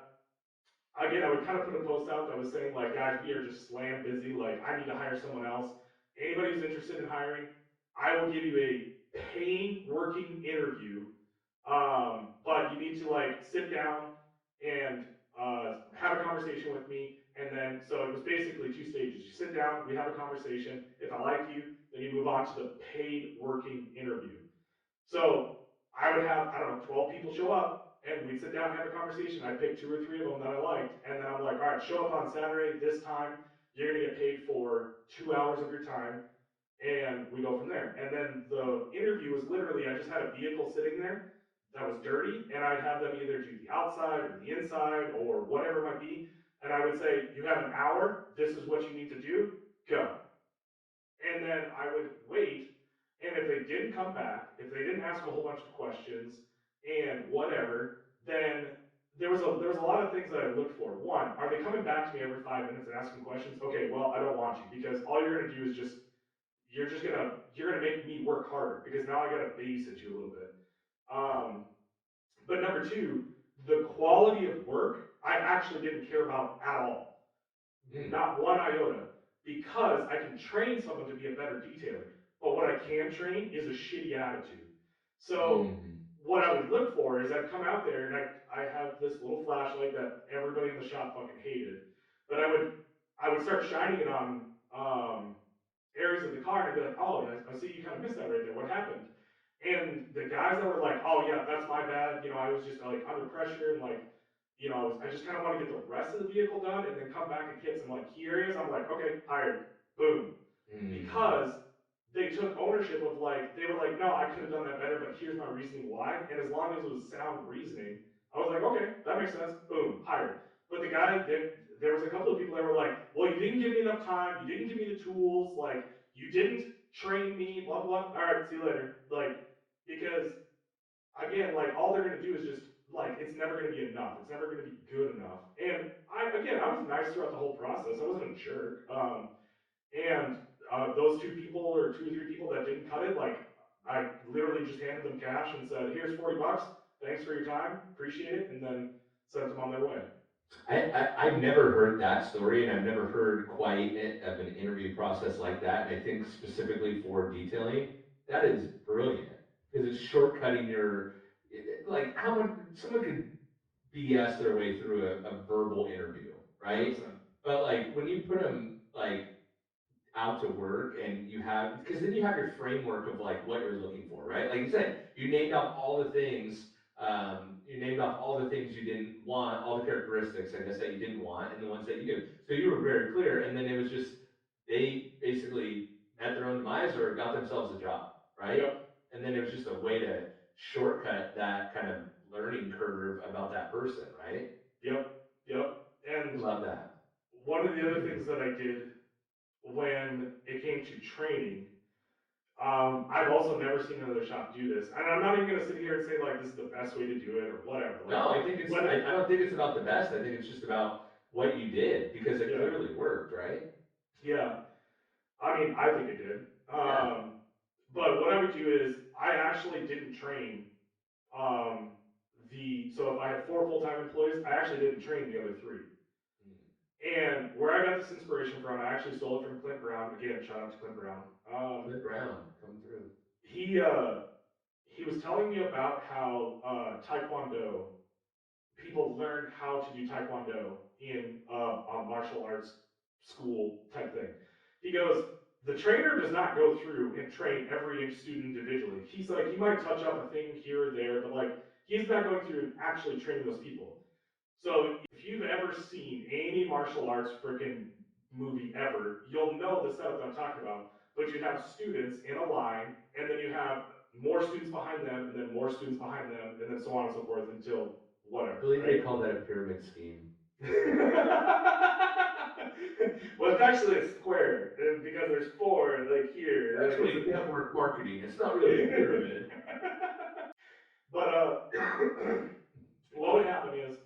again, I would kind of put a post out that was saying, like, guys, we are just slam busy. Like, I need to hire someone else. Anybody who's interested in hiring, I will give you a paying working interview. But you need to like sit down and have a conversation with me. And then, so it was basically 2 stages. You sit down, we have a conversation. If I like you, then you move on to the paid working interview. So I would have, I don't know, 12 people show up, and we'd sit down and have a conversation. I'd pick 2 or 3 of them that I liked. And then I'm like, all right, show up on Saturday, this time. You're going to get paid for 2 hours of your time. And we go from there. And then the interview was literally, I just had a vehicle sitting there that was dirty, and I'd have them either do the outside or the inside or whatever it might be. And I would say, you have an hour. This is what you need to do. Go. And then I would wait, and if they didn't come back, if they didn't ask a whole bunch of questions and whatever, then there was a lot of things that I looked for. One, are they coming back to me every 5 minutes and asking questions? Okay, well, I don't want you, because all you're going to do is just, you're gonna make me work harder, because now I got to babysit you a little bit. Um, but number two, the quality of work I actually didn't care about at all, Mm. not one iota, because I can train someone to be a better detailer. But what I can't train is a shitty attitude. So Mm. what I would look for is I'd come out there and I have this little flashlight that everybody in the shop fucking hated, but I would start shining it on areas of the car and I'd be like, oh, I see you kind of missed that right there. What happened? And the guys that were like, oh yeah, that's my bad. I was just like under pressure and like, I just kind of want to get the rest of the vehicle done and then come back and hit some like key areas. I'm like, okay, hired. Boom. Mm, Because they took ownership of like they were like, no, I could have done that better, but here's my reasoning why. And as long as it was sound reasoning, I was like, okay, that makes sense. Boom, hired. But there was a couple of people that were like, well, you didn't give me enough time, you didn't give me the tools, like you didn't train me, blah blah blah. All right, see you later. Like because again, like all they're gonna do is just like it's never gonna be enough. It's never gonna be good enough. And I was nice throughout the whole process. I wasn't a jerk. And those two people or two or three people that didn't cut it, like I literally just handed them cash and said, "Here's $40. Thanks for your time. Appreciate it," and then sent them on their way. I've never heard that story, and I've never heard quite of an interview process like that. And I think specifically for detailing, that is brilliant because it's shortcutting like how much someone could BS their way through a verbal interview, right? 100%. But like when you put them like out to work and you have because then you have your framework of like what you're looking for, right? Like you said, you named off all the things you didn't want, all the characteristics, I guess, that you didn't want, and the ones that you do. So you were very clear, and then it was just they basically met their own demise or got themselves a job, right? Yep. And then it was just a way to shortcut that kind of learning curve about that person, right? Yep. Yep. I And love that. one of the other things that I did when it came to training, I've also never seen another shop do this, and I'm not even gonna sit here and say like this is the best way to do it or whatever. Like No, I think it's whether, I don't think it's about the best. I think it's just about what you did because it yeah, clearly worked, right? yeah. I mean, I think it did. Yeah. But what I would do is I actually didn't train um so if I had four full-time employees, I actually didn't train the other three. Mm. And where I got this inspiration from, I actually stole it from Clint Brown. Again, shout out to Clint Brown. Clint Brown coming through. He uh he was telling me about how Taekwondo people learn how to do Taekwondo in a martial arts school type thing. He goes, the trainer does not go through and train every student individually. He's like, he might touch up a thing here or there, but like, he's not going through and actually training those people. So if you've ever seen any martial arts freaking movie ever, you'll know the setup that I'm talking about. But you have students in a line, and then you have more students behind them, and then more students behind them, and then so on and so forth until I whatever, believe they right? call that a pyramid scheme. Well, it's actually a square because there's four like here. Like it's Actually, network marketing. It's not really a pyramid. but what would happen is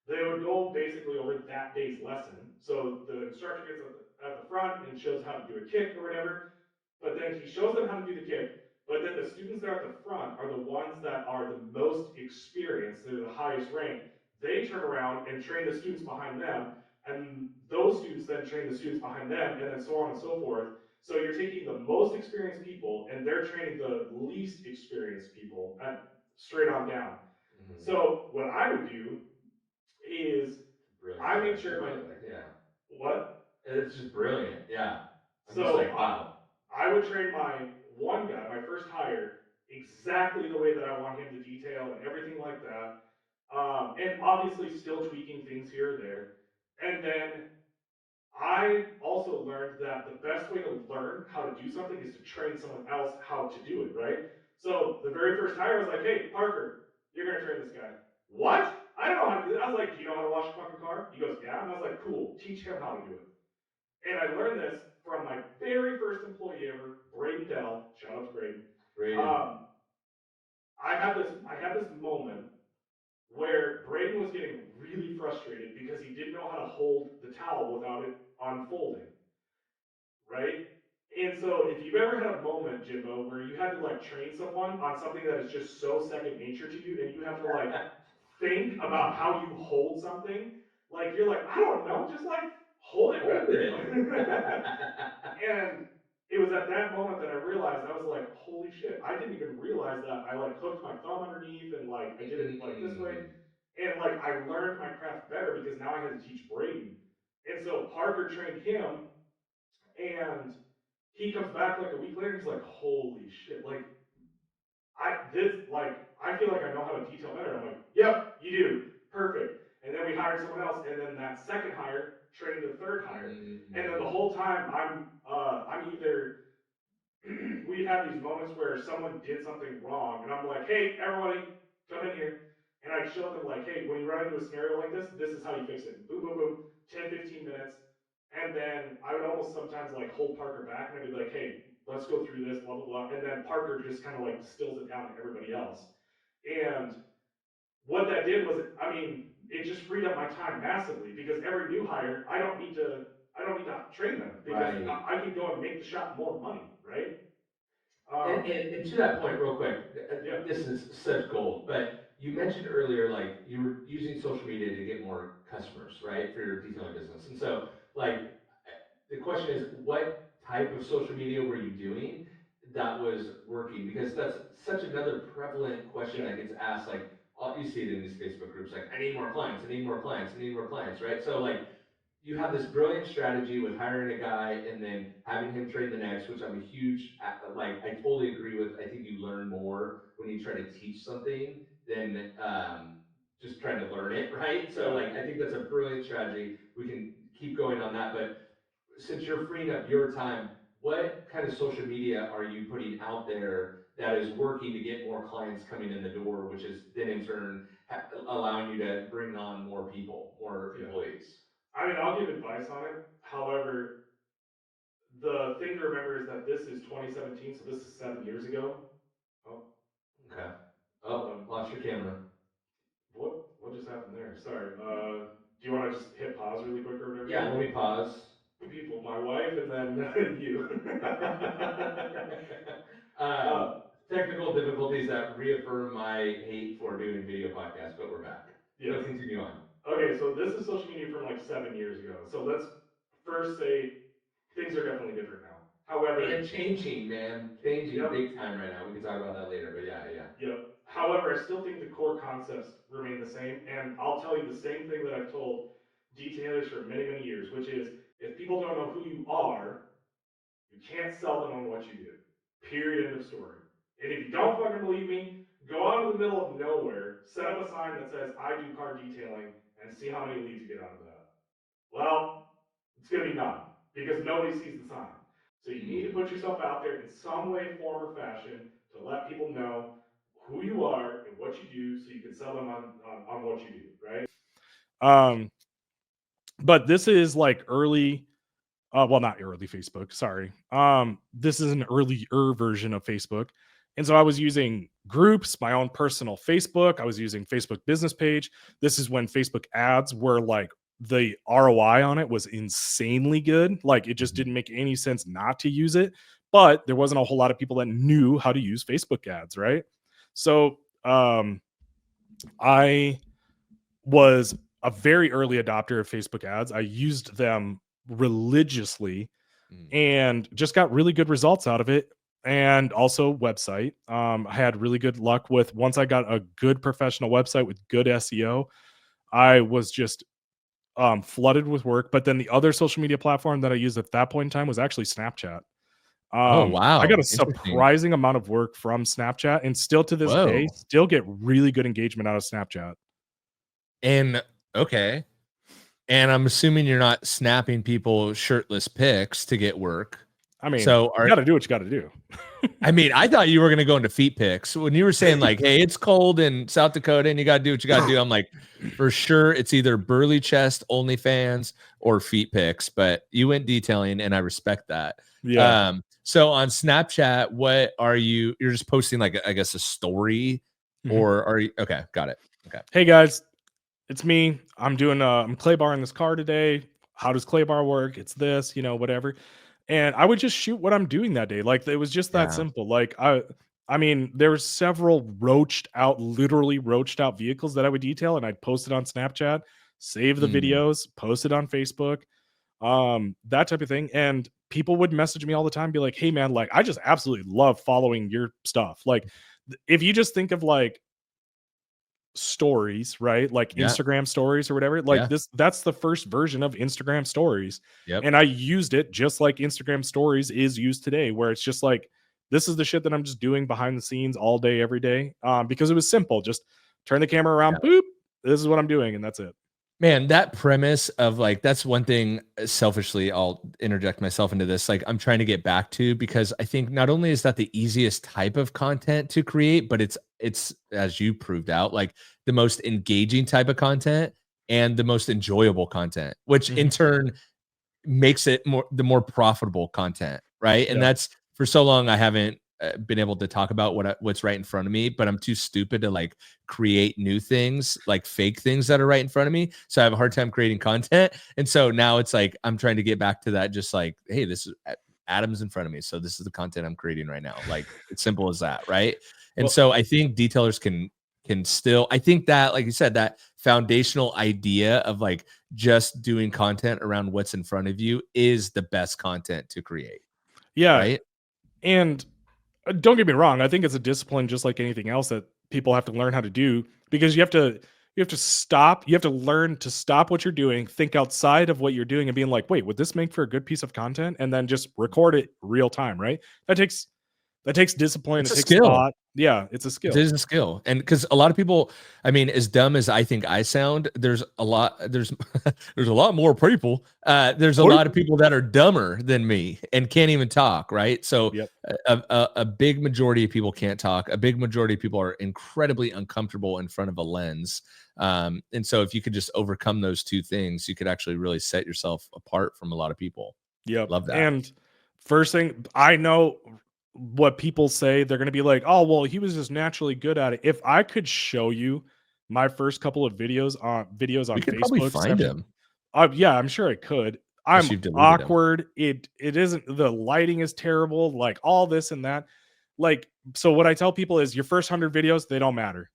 they would go basically over that day's lesson. So the instructor gets at the front and shows how to do a kick or whatever, but then he shows them how to do the kick. But then the students that are at the front are the ones that are the most experienced, they're the highest rank. They turn around and train the students behind them, and those students then train the students behind them, and then so on and so forth. So you're taking the most experienced people and they're training the least experienced people straight on down. Mhm. So what I would do is Brilliant I made strategy, sure by my the way. Yeah, what? it's just brilliant. Yeah, I'm just So like, wow. I would train my one guy, my first hire, exactly the way that I want him to detail and everything like that. And obviously still tweaking things here or there. And then I also learned that the best way to learn how to do something is to train someone else how to do it, right? So the very first hire, I was like, hey, Parker, you're going to train this guy. What? I don't know how to do that. I was like, do you know how to wash a fucking car? He goes, yeah. And I was like, cool, teach him how to do it. And I learned this from my very first employee ever, Braden Dell. Shout out to Braden. Braden. Um, I had this moment where Braden was getting really frustrated because he didn't know how to hold the towel without it unfolding, right? And so if you've ever had a moment, Jimbo, where you had to like train someone on something that is just so second nature to you and you have to like think about how you hold something, like you're like, I don't know, just like hold it Hold better. it. And it was at that moment that I realized, I was like, holy shit, I didn't even realize that I like hooked my thumb underneath and like I did it like this way. Mm, And like I learned my craft better because now I had to teach Braden. And so Parker trained him, and he comes back like a week later and he's like, holy shit, like I feel like I know how to detail better. I'm like, yep, you do. Perfect. And then we hired someone else, and then that second hire trained the third hire. And then the mm. whole time I'm either we'd have these moments where someone did something wrong, and I'm like, hey, everybody, come in here. And I'd show them, like, hey, when you run into a scenario like this is how you fix it. And boom, boom, boom, 10, 15 minutes. And then I would almost sometimes like hold Parker back and I'd be like, hey, let's go through this, blah, blah, blah. And then Parker just kind of like distills it down to everybody else. And what that did was, I mean, it just freed up my time massively because every new hire, I don't need to train them because Right. I can go and make the shop more money, right? And, Um, and and to that point, real quick, yeah, this is such gold. But you mentioned earlier, like you were using social media to get more customers, right, for your detailing business. And so, like, the question is, what type of social media were you doing that was working? Because that's such another prevalent question yeah, that gets asked. Like, you see it in these Facebook groups, like, I need more clients, I need more clients, I need more clients, right? So, like, you have this brilliant strategy with hiring a guy and then having him train the next, which I'm a huge like. I totally agree with. I think you learn more when you try to teach something than just trying to learn it, right? So yeah. like, I think that's a brilliant strategy. We can keep going on that, but since you're freeing up your time, what kind of social media are you putting out there that is working to get more clients coming in the door, which is then in turn allowing you to bring on more people, more Yeah. employees? I mean, I'll give advice on it. However, the thing to remember is that this is 2017, so this is 7 years ago. Oh, Okay. Oh, hold on. lost your camera. What just happened there? Sorry. Do you want to just hit pause really quick or whatever? Yeah, let me pause. Two people, my wife and then you. uh, um, Technical difficulties that reaffirm my hate for doing video podcasts, but we're back. So yes. continue on. Okay, so this is social media from like 7 years ago. So let's first say things are definitely different now. However, And changing, man, changing yep, big time right now. We can talk about that later, but yeah, yeah. yep. However, I still think the core concepts remain the same. And I'll tell you the same thing that I've told detailers for many, many years, which is if people don't know who you are, you can't sell them on what you do. Period. End of story. And if you don't fucking believe me, go out into the middle of nowhere, set up a sign that says, I do car detailing, and see how many leads you get out of that. Well, it's going to be none because nobody sees the sign. So you need to Mm. put yourself out there in some way, form, or fashion to let people know who you are and what you do so you can sell them on what you do, right? Um, but this is like early, well, not early Facebook, sorry. This is an earlier version of Facebook. And so I was using groups, my own personal Facebook. I was using Facebook business page. This is when Facebook ads were like the ROI on it was insanely good. Like it just Mhm. didn't make any sense not to use it. But there wasn't a whole lot of people that knew how to use Facebook ads, right? So I was a very early adopter of Facebook ads. I used them religiously Mm. and just got really good results out of it. And also website. I had really good luck with once I got a good professional website with good SEO. I was just flooded with work. But then the other social media platform that I used at that point in time was actually Snapchat. Oh, I got wow. a Interesting. surprising amount of work from Snapchat, and still to this day, Whoa. still get really good engagement out of Snapchat. And okay. And I'm assuming you're not snapping people shirtless pics to get work. I mean, So you got to do what you got to do. I mean, I thought you were gonna go into feet pics. When you were saying like, "Hey, it's cold in South Dakota and you gotta do what you gotta do," I'm like, for sure it's either burly chest, OnlyFans, or feet pics. But you went detailing, and I respect that. Yeah. So on Snapchat, what are you're just posting like I guess a story, Mhm. or are you okay? Got it. Okay. Hey guys, it's me. I'm clay bar in this car today. How does clay bar work? It's this, whatever. And I would just shoot what I'm doing that day. Like it was just that Yeah. simple. Like I mean, there were several literally roached out vehicles that I would detail and I'd post it on Snapchat, save the Mm. videos, post it on Facebook. that type of thing. And people would message me all the time, be like, hey man, like I just absolutely love following your stuff. Like if you just think of like stories, right? Like Yeah. Instagram stories or whatever. Like Yeah. that's the first version of Instagram stories. Yep. And I used it just like Instagram stories is used today, where it's just like this is the shit that I'm just doing behind the scenes all day, every day. Because it was simple. Just turn the camera around, boop. This is what I'm doing, and that's it. Man, that premise of like, that's one thing selfishly, I'll interject myself into this. Like, I'm trying to get back to, because I think not only is that the easiest type of content to create, but it's as you proved out, like the most engaging type of content and the most enjoyable content, which in turn makes it the more profitable content, right? And Yeah. that's, for so long I haven't been able to talk about what's right in front of me, but I'm too stupid to like create new things, like fake things that are right in front of me. So I have a hard time creating content. And so now it's like I'm trying to get back to that, just like, hey, this is Adam's in front of me, so this is the content I'm creating right now. Like, it's simple as that, right? And Well, so I think detailers can still, I think that, like you said, that foundational idea of like just doing content around what's in front of you is the best content to create, yeah. right? And don't get me wrong, I think it's a discipline just like anything else that people have to learn how to do, because you have to learn to stop what you're doing, think outside of what you're doing and being like, wait, would this make for a good piece of content? And then just record it real time, right? That takes discipline, It's it a takes skill. thought. Yeah, it's a It skill. is a skill. And because a lot of people, I mean, as dumb as I think I sound, there's there's a lot more people. There's a lot of people that are dumber than me and can't even talk, right? So Yep. a big majority of people can't talk. A big majority of people are incredibly uncomfortable in front of a lens. And so if you could just overcome those two things, you could actually really set yourself apart from a lot of people. Yep. Love that. And first thing, I know what people say, they're going to be like, "Oh, well, he was just naturally good at it." If I could show you my first couple of videos on We could probably Facebook, find him yeah, I'm sure I could. unless I'm you've deleted him. awkward. It isn't, the lighting is terrible, like all this and that. Like, so what I tell people is your first 100 videos, they don't matter.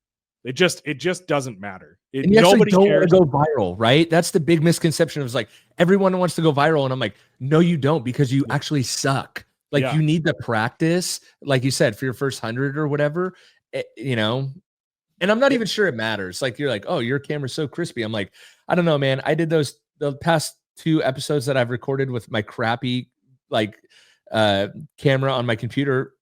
It just doesn't matter. And you actually Nobody don't want cares. to go viral, right? That's the big misconception. Of like, everyone wants to go viral, and I'm like, no, you don't, because you actually suck. Like, Yeah. you need the practice, like you said, for your first 100 or whatever, you know. And I'm not even sure it matters. Like, you're like, oh, your camera's so crispy. I'm like, I don't know, man. I did the past 2 episodes that I've recorded with my crappy like camera on my computer.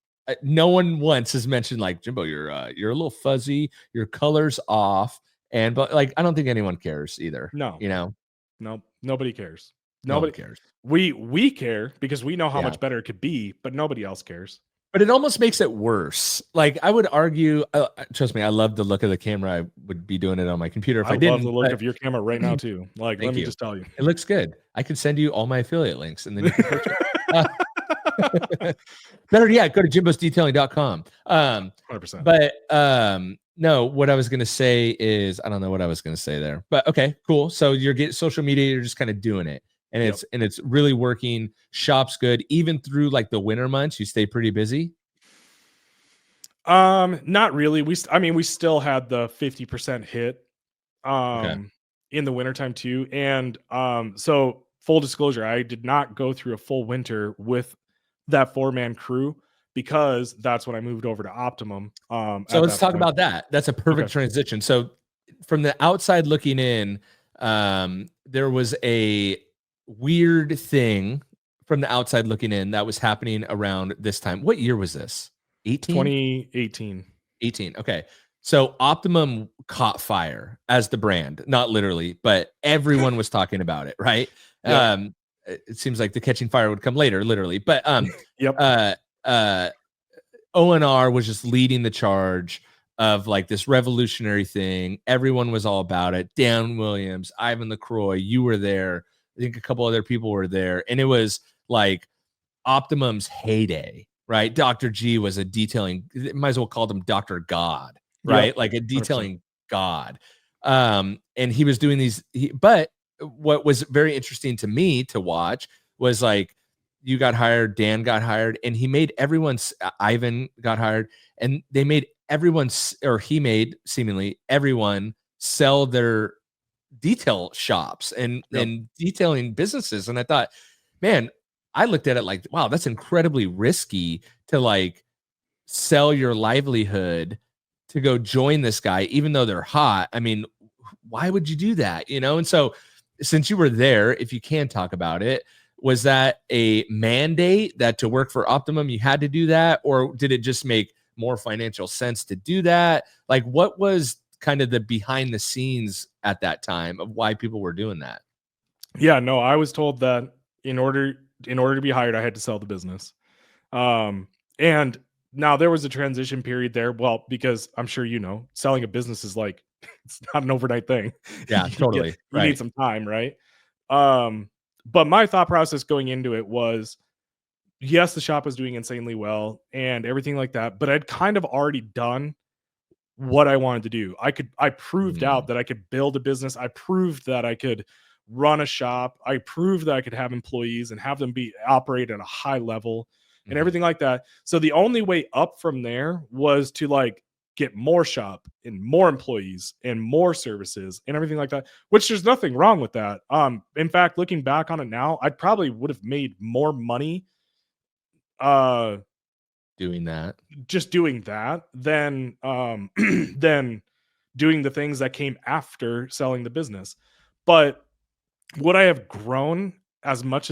No one once has mentioned like, Jimbo, you're a little fuzzy, your color's off, but like, I don't think anyone cares either. No. You know, No, nobody cares. no one Nobody. cares. We care because we know how Yeah. much better it could be, but nobody else cares. But it almost makes it worse. Like, I would argue, trust me, I love the look of the camera. I would be doing it on my computer if I I love the didn't. look But of your camera right now too. Like, let thank me you. just tell you. It looks good. I could send you all my affiliate links and then you can purchase. Better yet, go to jimbosdetailing.com. 100%. But no, what I was gonna say is, I don't know what I was gonna say there. But okay, cool. So you're getting social media, you're just kind of doing it. And Yep. it's really working. Shop's good. Even through like the winter months, you stay pretty busy. Not really. I mean, we still had the 50% hit Okay. in the wintertime too. And so full disclosure, I did not go through a full winter with that 4-man crew, because that's when I moved over to Optimum. So At let's that talk point. about that. That's a perfect Okay. transition. So from the outside looking in, there was a weird thing from the outside looking in that was happening around this time. What year was this? 18? 2018. 18. Okay. So Optimum caught fire as the brand, not literally, but everyone was talking about it, right? Yep. It seems like the catching fire would come later, literally. But Yep. ONR was just leading the charge of like this revolutionary thing. Everyone was all about it. Dan Williams, Ivan LaCroix, you were there. I think a couple other people were there. And it was like Optimum's heyday, right? Dr. G was a detailing, might as well call him Dr. God, right? Yep. Like a 100%. detailing God. And he was doing these, but what was very interesting to me to watch was like, you got hired, Dan got hired, and he made everyone's, Ivan got hired, and they made everyone's, or he made seemingly everyone sell their detail shops and Yep. detailing businesses. And I thought, man, I looked at it like, wow, that's incredibly risky to like sell your livelihood to go join this guy, even though they're hot. I mean, why would you do that? You know? And so since you were there, if you can talk about it, was that a mandate that to work for Optimum, you had to do that? Or did it just make more financial sense to do that? Like, what was kind of the behind the scenes at that time of why people were doing that? Yeah, no, I was told that in order to be hired, I had to sell the business. And now there was a transition period there. Well, because I'm sure you know, selling a business is like it's not an overnight thing. Yeah, totally. You need Right. some time, right? Um, but my thought process going into it was yes, the shop was doing insanely well and everything like that, but I'd kind of already done what I wanted to do. I proved out Mm, that I could build a business. I proved that I could run a shop. I proved that I could have employees and have them be operate at a high level and mhm. everything like that. So the only way up from there was to like get more shop and more employees and more services and everything like that, which there's nothing wrong with that. In fact, looking back on it now, I probably would have made more money uh Doing that. just doing that than than doing the things that came after selling the business. But would I have grown as much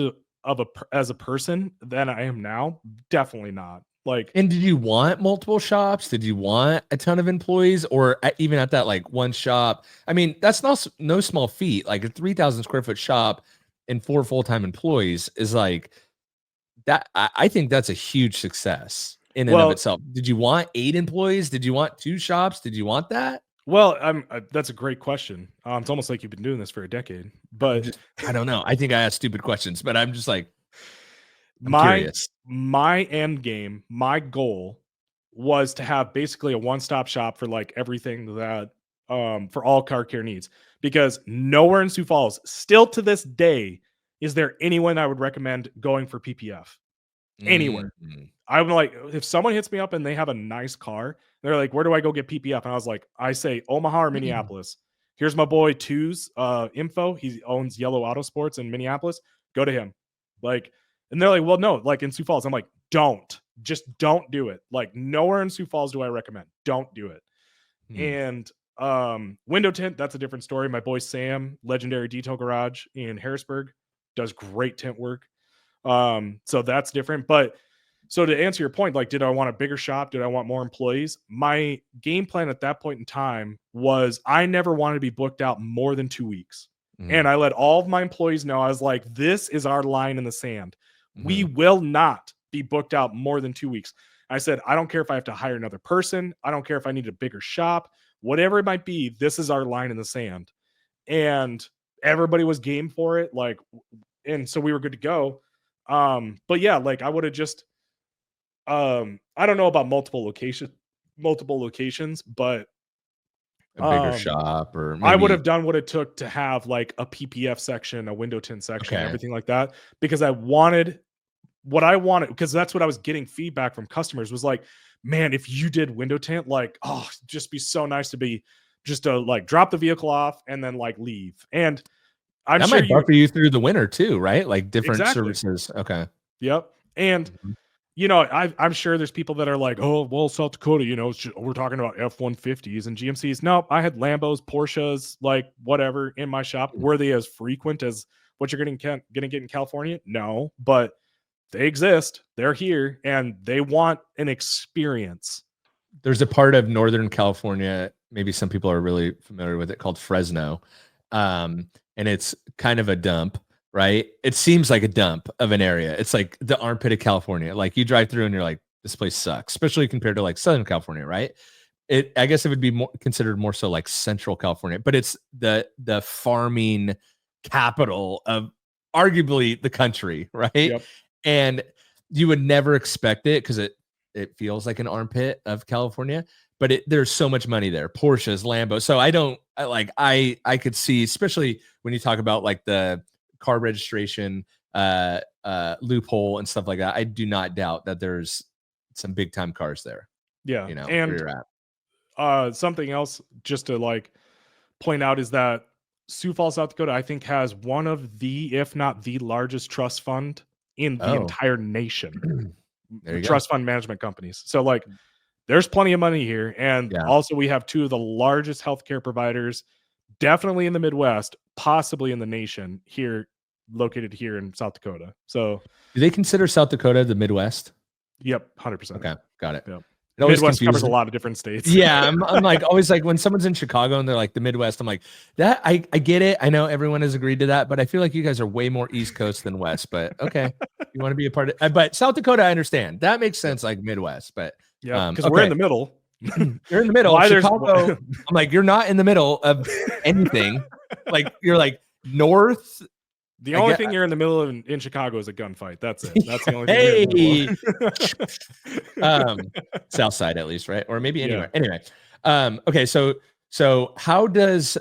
as a person than I am now? Definitely not. Like, And did you want multiple shops? Did you want a ton of employees, or even at that like one shop? I mean, that's no small feat. Like a 3,000 square foot shop and 4 full-time employees is like that. I think that's a huge success in and of well, itself. Did you want 8 employees? Did you want 2 shops? Did you want that? that's a great question. It's almost like you've been doing this for a decade. I'm But just, I don't know. I think I ask stupid questions, but I'm just like, I'm my curious. my end game, my goal was to have basically a one-stop shop for like everything that for all car care needs. Because nowhere in Sioux Falls, still to this day, is there anyone I would recommend going for PPF anywhere. Mhm. I'm like, if someone hits me up and they have a nice car, they're like, "Where do I go get PPF?" And I was like, I say Omaha or Minneapolis. Here's my boy Two's info. He owns Yellow Auto Sports in Minneapolis. Go to him. Like, and they're like, well, no, like in Sioux Falls. I'm like, just don't do it. Like, nowhere in Sioux Falls do I recommend. Don't do it. Hmm. And window tint, that's a different story. My boy Sam, Legendary Detail Garage in Harrisburg, does great tint work. So that's different. But so to answer your point, like, did I want a bigger shop? Did I want more employees? My game plan at that point in time was I never wanted to be booked out more than 2 weeks. And Mhm. I let all of my employees know, I was like, this is our line in the sand. We Mhm. will not be booked out more than 2 weeks. I said, I don't care if I have to hire another person. I don't care if I need a bigger shop, whatever it might be. This is our line in the sand. And everybody was game for it. Like, and so we were good to go. But yeah, like I would have just I don't know about multiple locations, but A bigger um shop or I would maybe have done what it took to have like a PPF section, a window tint section, okay. everything like that, because I wanted what I wanted, because that's what I was getting feedback from customers was like, man, if you did window tint, like, oh, just be so nice to be just to like drop the vehicle off and then like leave. And I'm That sure might you buffer you through the winter too, right? Like different exactly. services. Okay. Yep. And Mhm. you know, I'm sure there's people that are like, "Oh, well, South Dakota, you know, we're talking about F-150s and GMCs." No, I had Lambos, Porsches, like whatever in my shop. Hmm. Were they as frequent as what you're going to get in California? No, but they exist. They're here, and they want an experience. There's a part of Northern California, maybe some people are really familiar with it, called Fresno. And it's kind of a dump, right? It seems like a dump of an area. It's like the armpit of California. Like you drive through and you're like, this place sucks, especially compared to like Southern California, right? I guess it would be more considered more so like Central California, but it's the farming capital of arguably the country, right? Yep. And you would never expect it because it feels like an armpit of California, but there's so much money there. Porsches, Lambo. So I could see, especially when you talk about like the car registration loophole and stuff like that. I do not doubt that there's some big time cars there, Yeah. you know, where And you're at. something else just to like point out is that Sioux Falls, South Dakota, I think has one of the, if not the largest trust fund in the Oh. entire nation. There you go. Trust fund management companies. So like there's plenty of money here. And Yeah. also we have two of the largest healthcare providers, definitely in the Midwest, possibly in the nation here, located here in South Dakota. So Do they consider South Dakota the Midwest? yep, 100%. Okay, got it. Yep. It always Midwest covers a confuses. lot of different states. Yeah, I'm like always like when someone's in Chicago and they're like the Midwest, I'm like that. I get it. I know everyone has agreed to that, but I feel like you guys are way more East Coast than West. But okay, you want to be a part of. But South Dakota, I understand that makes sense. Like Midwest, but yeah, because we're in the middle. You're in the middle. Why there's- Chicago, I'm like you're not in the middle of anything. Like you're like north. The only thing you're in the middle of in Chicago is a gunfight. That's it. That's the only thing. South side at least, right? Or maybe anywhere. Yeah. Anyway, okay. So how does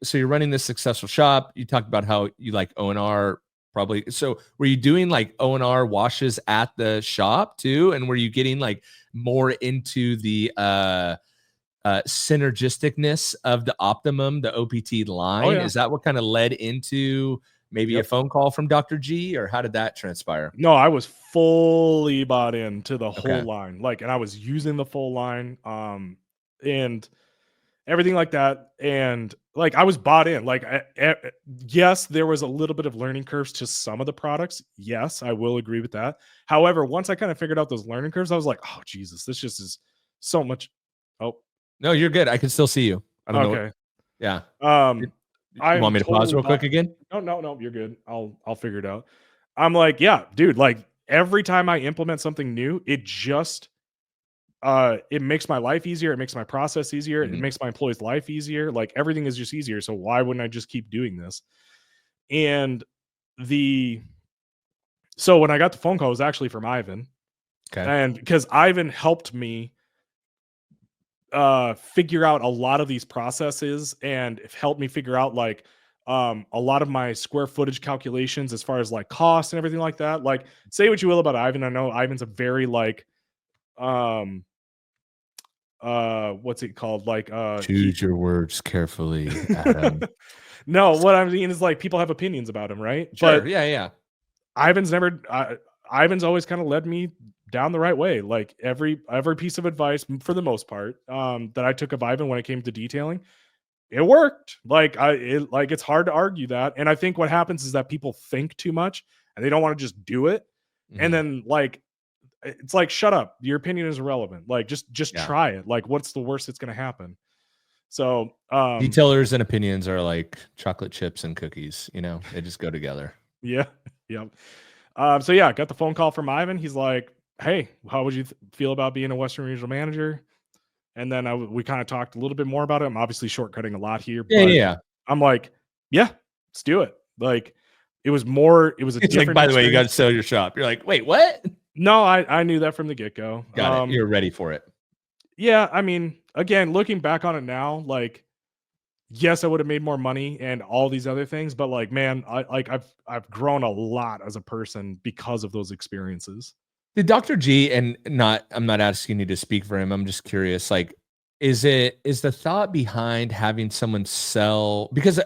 so you're running this successful shop? You talked about how you like O&R probably. So were you doing like O&R washes at the shop too? And were you getting like more into the synergisticness of the Optimum, the OPT line? Oh, yeah. Is that what kind of led into maybe a phone call from Dr. G, or how did that transpire? No, I was fully bought into the Okay. whole line. Like, and I was using the full line, and everything like that. And like, I was bought in. Like, yes, there was a little bit of learning curves to some of the products. Yes, I will agree with that. However, once I kind of figured out those learning curves, I was like, oh Jesus, this just is so much. Oh, No, you're good. I can still see you. I don't know. okay. Yeah. I You want me to pause real quick again? No, you're good. I'll figure it out. I'm like, yeah, dude, like every time I implement something new, it just it makes my life easier, it makes my process easier, Mhm. it makes my employees' life easier. Like everything is just easier. So why wouldn't I just keep doing this? And so when I got the phone call, it was actually from Ivan. Okay. And because Ivan helped me figure out a lot of these processes and helped me figure out like a lot of my square footage calculations as far as like cost and everything like that. Like, say what you will about Ivan, I know Ivan's a very like what's it called, like Choose your words carefully, Adam. no, what I mean is like people have opinions about him, right? Sure. But Yeah. Ivan's always kind of led me down the right way. Like every piece of advice, for the most part, that I took of Ivan when it came to detailing, it worked. Like it's hard to argue that. And I think what happens is that people think too much and they don't want to just do it. Mhm. And then like it's like, shut up. Your opinion is irrelevant. Like just Yeah. try it. Like what's the worst that's gonna happen? So Detailers and opinions are like chocolate chips and cookies, they just go together. yeah. Yep. So yeah, got the phone call from Ivan. He's like, "Hey, how would you feel about being a Western Regional Manager?" And then we kind of talked a little bit more about it. I'm obviously shortcutting a lot here, but Yeah. I'm like, "Yeah, let's do it." Like, it was a It's different. like, by the way, you got to experience. sell your shop. You're like, wait, what? No, I knew that from the get go. Got it. You're ready for it. Yeah, I mean, again, looking back on it now, like, yes, I would have made more money and all these other things, but like, man, I've grown a lot as a person because of those experiences. Did Dr. G, I'm not asking you to speak for him. I'm just curious, like, is the thought behind having someone sell, because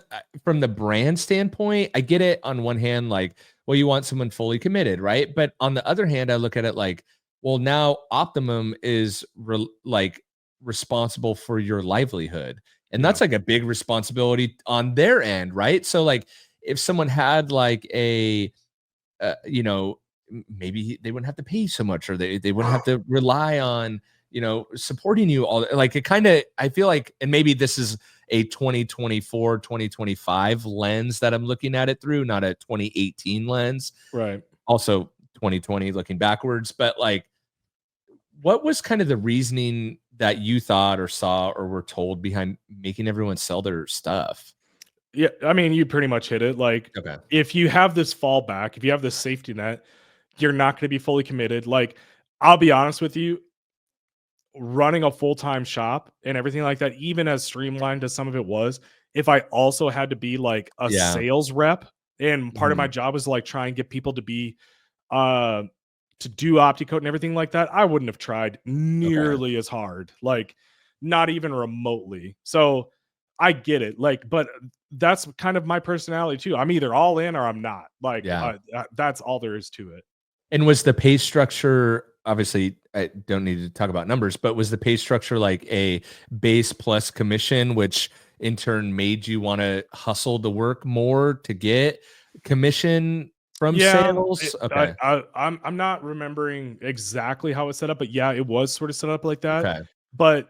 from the brand standpoint, I get it on one hand, like, well, you want someone fully committed, right? But on the other hand, I look at it like, well, now Optimum is responsible for your livelihood. And that's like a big responsibility on their end, right? So like if someone had like a maybe they wouldn't have to pay so much, or they wouldn't have to rely on supporting you all, like it kind of, I feel like, and maybe this is a 2024 2025 lens that I'm looking at it through, not a 2018 lens, Right. also 2020 looking backwards, but like what was kind of the reasoning that you thought or saw or were told behind making everyone sell their stuff? Yeah, I mean, you pretty much hit it. Like, Okay. if you have this fallback, if you have this safety net, you're not going to be fully committed. Like, I'll be honest with you, running a full-time shop and everything like that, even as streamlined as some of it was, if I also had to be like a sales rep, and part of my job was like try and get people to be to do OptiCoat and everything like that, I wouldn't have tried nearly as hard, like not even remotely. So I get it. Like, but that's kind of my personality too. I'm either all in or I'm not. Like, Yeah. that's all there is to it. And was the pay structure, obviously, I don't need to talk about numbers, but was the pay structure like a base plus commission, which in turn made you want to hustle to work more to get commission from sales? Okay. I'm not remembering exactly how it's set up, but yeah, it was sort of set up like that. Okay. But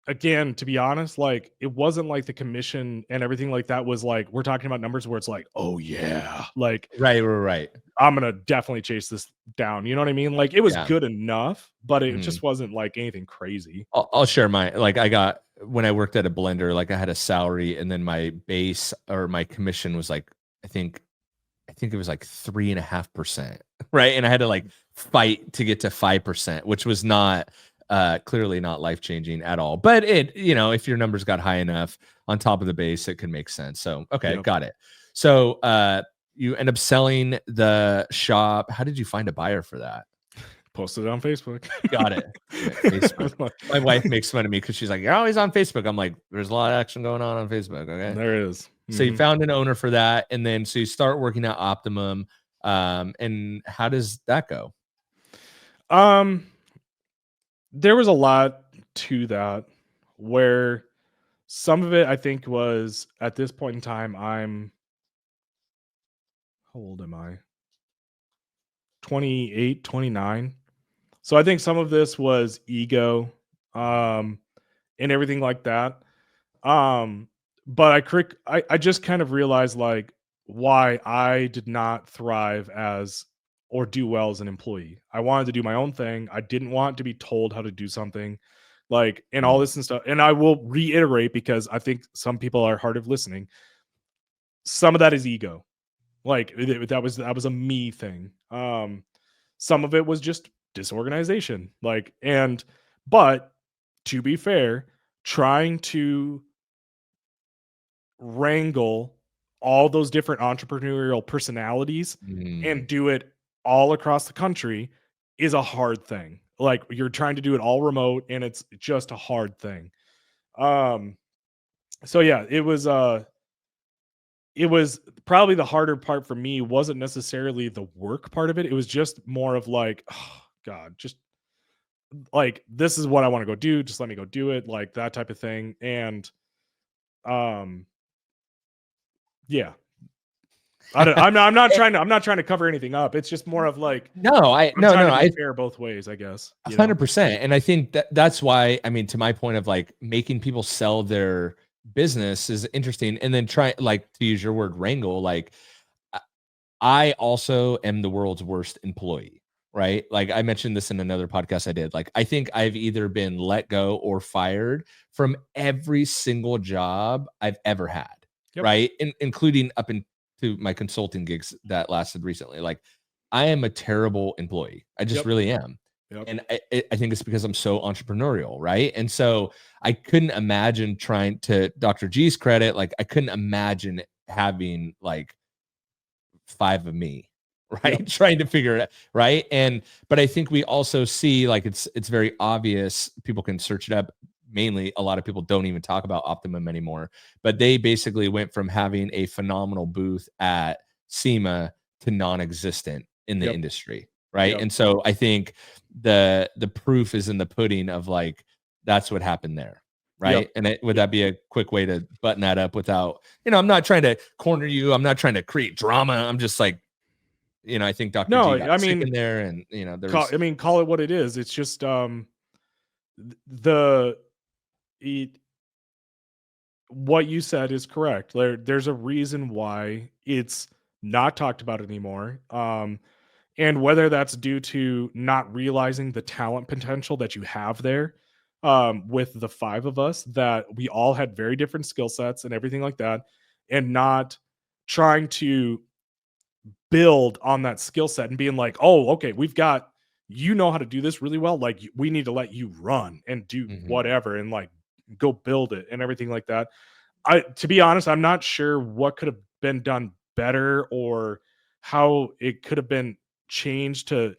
again, to be honest, like it wasn't like the commission and everything like that was like we're talking about numbers where it's like, oh yeah, like Right. I'm gonna definitely chase this down. You know what I mean? Like it was Yeah. good enough, but it Mhm. just wasn't like anything crazy. I'll share my, like, I got, when I worked at a blender, like I had a salary and then my base or my commission was like, I think it was like 3.5%. Right. And I had to like fight to get to 5%, which was not clearly not life-changing at all. But it, if your numbers got high enough on top of the base, it could make sense. So okay, Yep. got it. So you end up selling the shop. How did you find a buyer for that? Posted it on Facebook. Got it. Facebook. My wife makes fun of me because she's like, "You're always on Facebook." I'm like, "There's a lot of action going on Facebook." Okay. There is. So you found an owner for that, and then so you start working at Optimum. And how does that go? There was a lot to that where some of it I think was at this point in time, how old am I? 28, 29. So I think some of this was ego, um, and everything like that. Um, but I just kind of realized like why I did not thrive as or do well as an employee. I wanted to do my own thing. I didn't want to be told how to do something like and all this and stuff. And I will reiterate because I think some people are hard of listening. Some of that is ego. Like that was a me thing. Some of it was just disorganization. Like but to be fair, trying to wrangle all those different entrepreneurial personalities Mm, and do it all across the country is a hard thing. Like you're trying to do it all remote and it's just a hard thing. Um so yeah, it was probably the harder part for me wasn't necessarily the work part of it. It was just more of like, oh, God, just like this is what I want to go do. Just let me go do it, like that type of thing. And um, yeah, I'm not trying to cover anything up. It's just more of like no, I'm trying to be I fair both ways, I guess. 100%. And I think that's why, I mean, to my point of like making people sell their business is interesting. And then try, like, to use your word, wrangle, like I also am the world's worst employee, right? Like I mentioned this in another podcast I did. Like I think I've either been let go or fired from every single job I've ever had, Yep. right? Including up into my consulting gigs that lasted recently. Like I am a terrible employee. I just Yep. really am. Yep. And I think it's because I'm so entrepreneurial, right? And so I couldn't imagine trying to, Dr. G's credit, like I couldn't imagine having like 5 of me, right? Yep. Trying to figure it out, right? But I think we also see, like, it's very obvious. People can search it up. Mainly, a lot of people don't even talk about Optimum anymore, but they basically went from having a phenomenal booth at SEMA to non-existent in the Yep. industry, right? Yep. And so I think the proof is in the pudding of like that's what happened there, right? Yep. And would that be a quick way to button that up without, I'm not trying to corner you. I'm not trying to create drama. I'm just like, I think Dr. No, G got I sick in mean, there and, there's, call it what it is. It's just the it, what you said is correct. There's a reason why it's not talked about anymore. And whether that's due to not realizing the talent potential that you have there, with the 5 of us, that we all had very different skill sets and everything like that, and not trying to build on that skill set and being like, oh, okay, you know how to do this really well. Like we need to let you run and do Mhm. whatever and like go build it and everything like that. To be honest, I'm not sure what could have been done better or how it could have been changed to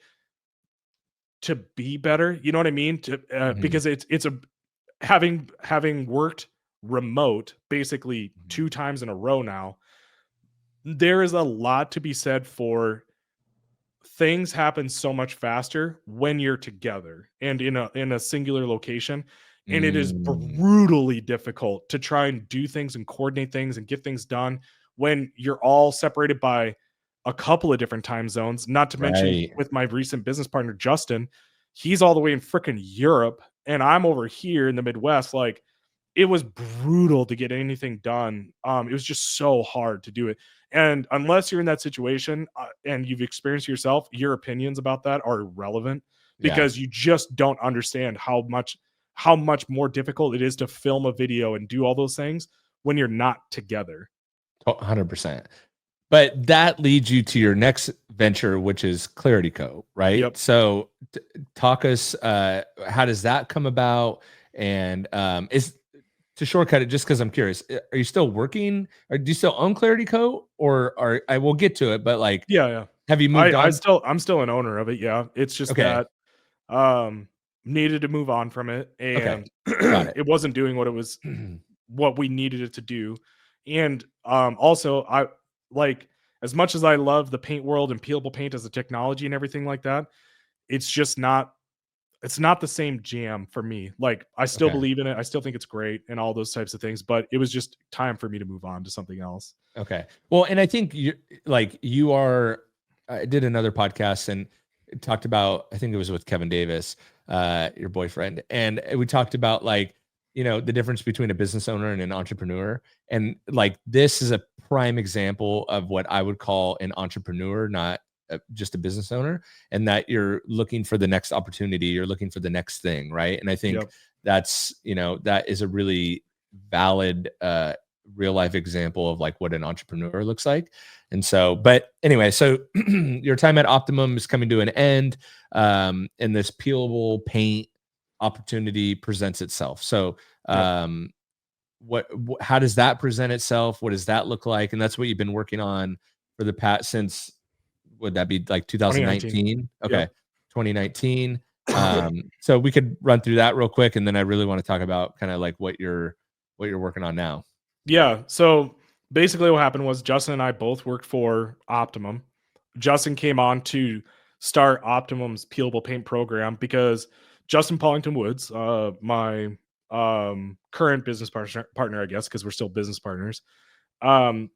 be better. You know what I mean? Mhm. Because it's a having worked remote basically 2 times in a row now, there is a lot to be said for things happen so much faster when you're together and in a singular location, and it is Mm, brutally difficult to try and do things and coordinate things and get things done when you're all separated by a couple of different time zones, not to mention right. with my recent business partner Justin, he's all the way in freaking Europe and I'm over here in the Midwest. Like, it was brutal to get anything done. It was just so hard to do it. And unless you're in that situation and you've experienced it yourself, your opinions about that are irrelevant Yeah. because you just don't understand how much more difficult it is to film a video and do all those things when you're not together. 100%. But that leads you to your next venture, which is Clarity Co, right? Yep. So talk us, how does that come about? And is to shortcut it, just because I'm curious, are you still working, or do you still own Clarity Co, or are I will get to it, but like, Yeah, yeah. have you moved on? I'm still an owner of it. Yeah. It's just Okay. that needed to move on from it Okay. and Got it. it wasn't doing what we needed it to do. And also I like, as much as I love the paint world and peelable paint as a technology and everything like that, it's just not it's not the same jam for me. Like, I still Okay. believe in it. I still think it's great and all those types of things, but it was just time for me to move on to something else. Okay. Well, and I think you are. I did another podcast and it talked about. I think it was with Kevin Davis, your boyfriend, and we talked about like the difference between a business owner and an entrepreneur, and like this is a prime example of what I would call an entrepreneur, not just a business owner, and that you're looking for the next opportunity, you're looking for the next thing, right? And I think Yep. that's that is a really valid real life example of like what an entrepreneur looks like. And so, but anyway, so your time at Optimum is coming to an end, and this peelable paint opportunity presents itself. So, Yep. how does that present itself? What does that look like? And that's what you've been working on for the past since, would that be like 2019. 2019? Yep. Okay, 2019. So we could run through that real quick, and then I really want to talk about kind of like what you're working on now. Yeah. So basically, what happened was Justin and I both worked for Optimum. Justin came on to start Optimum's peelable paint program because Justin Paulington Woods, my current business partner, I guess, because we're still business partners. Um,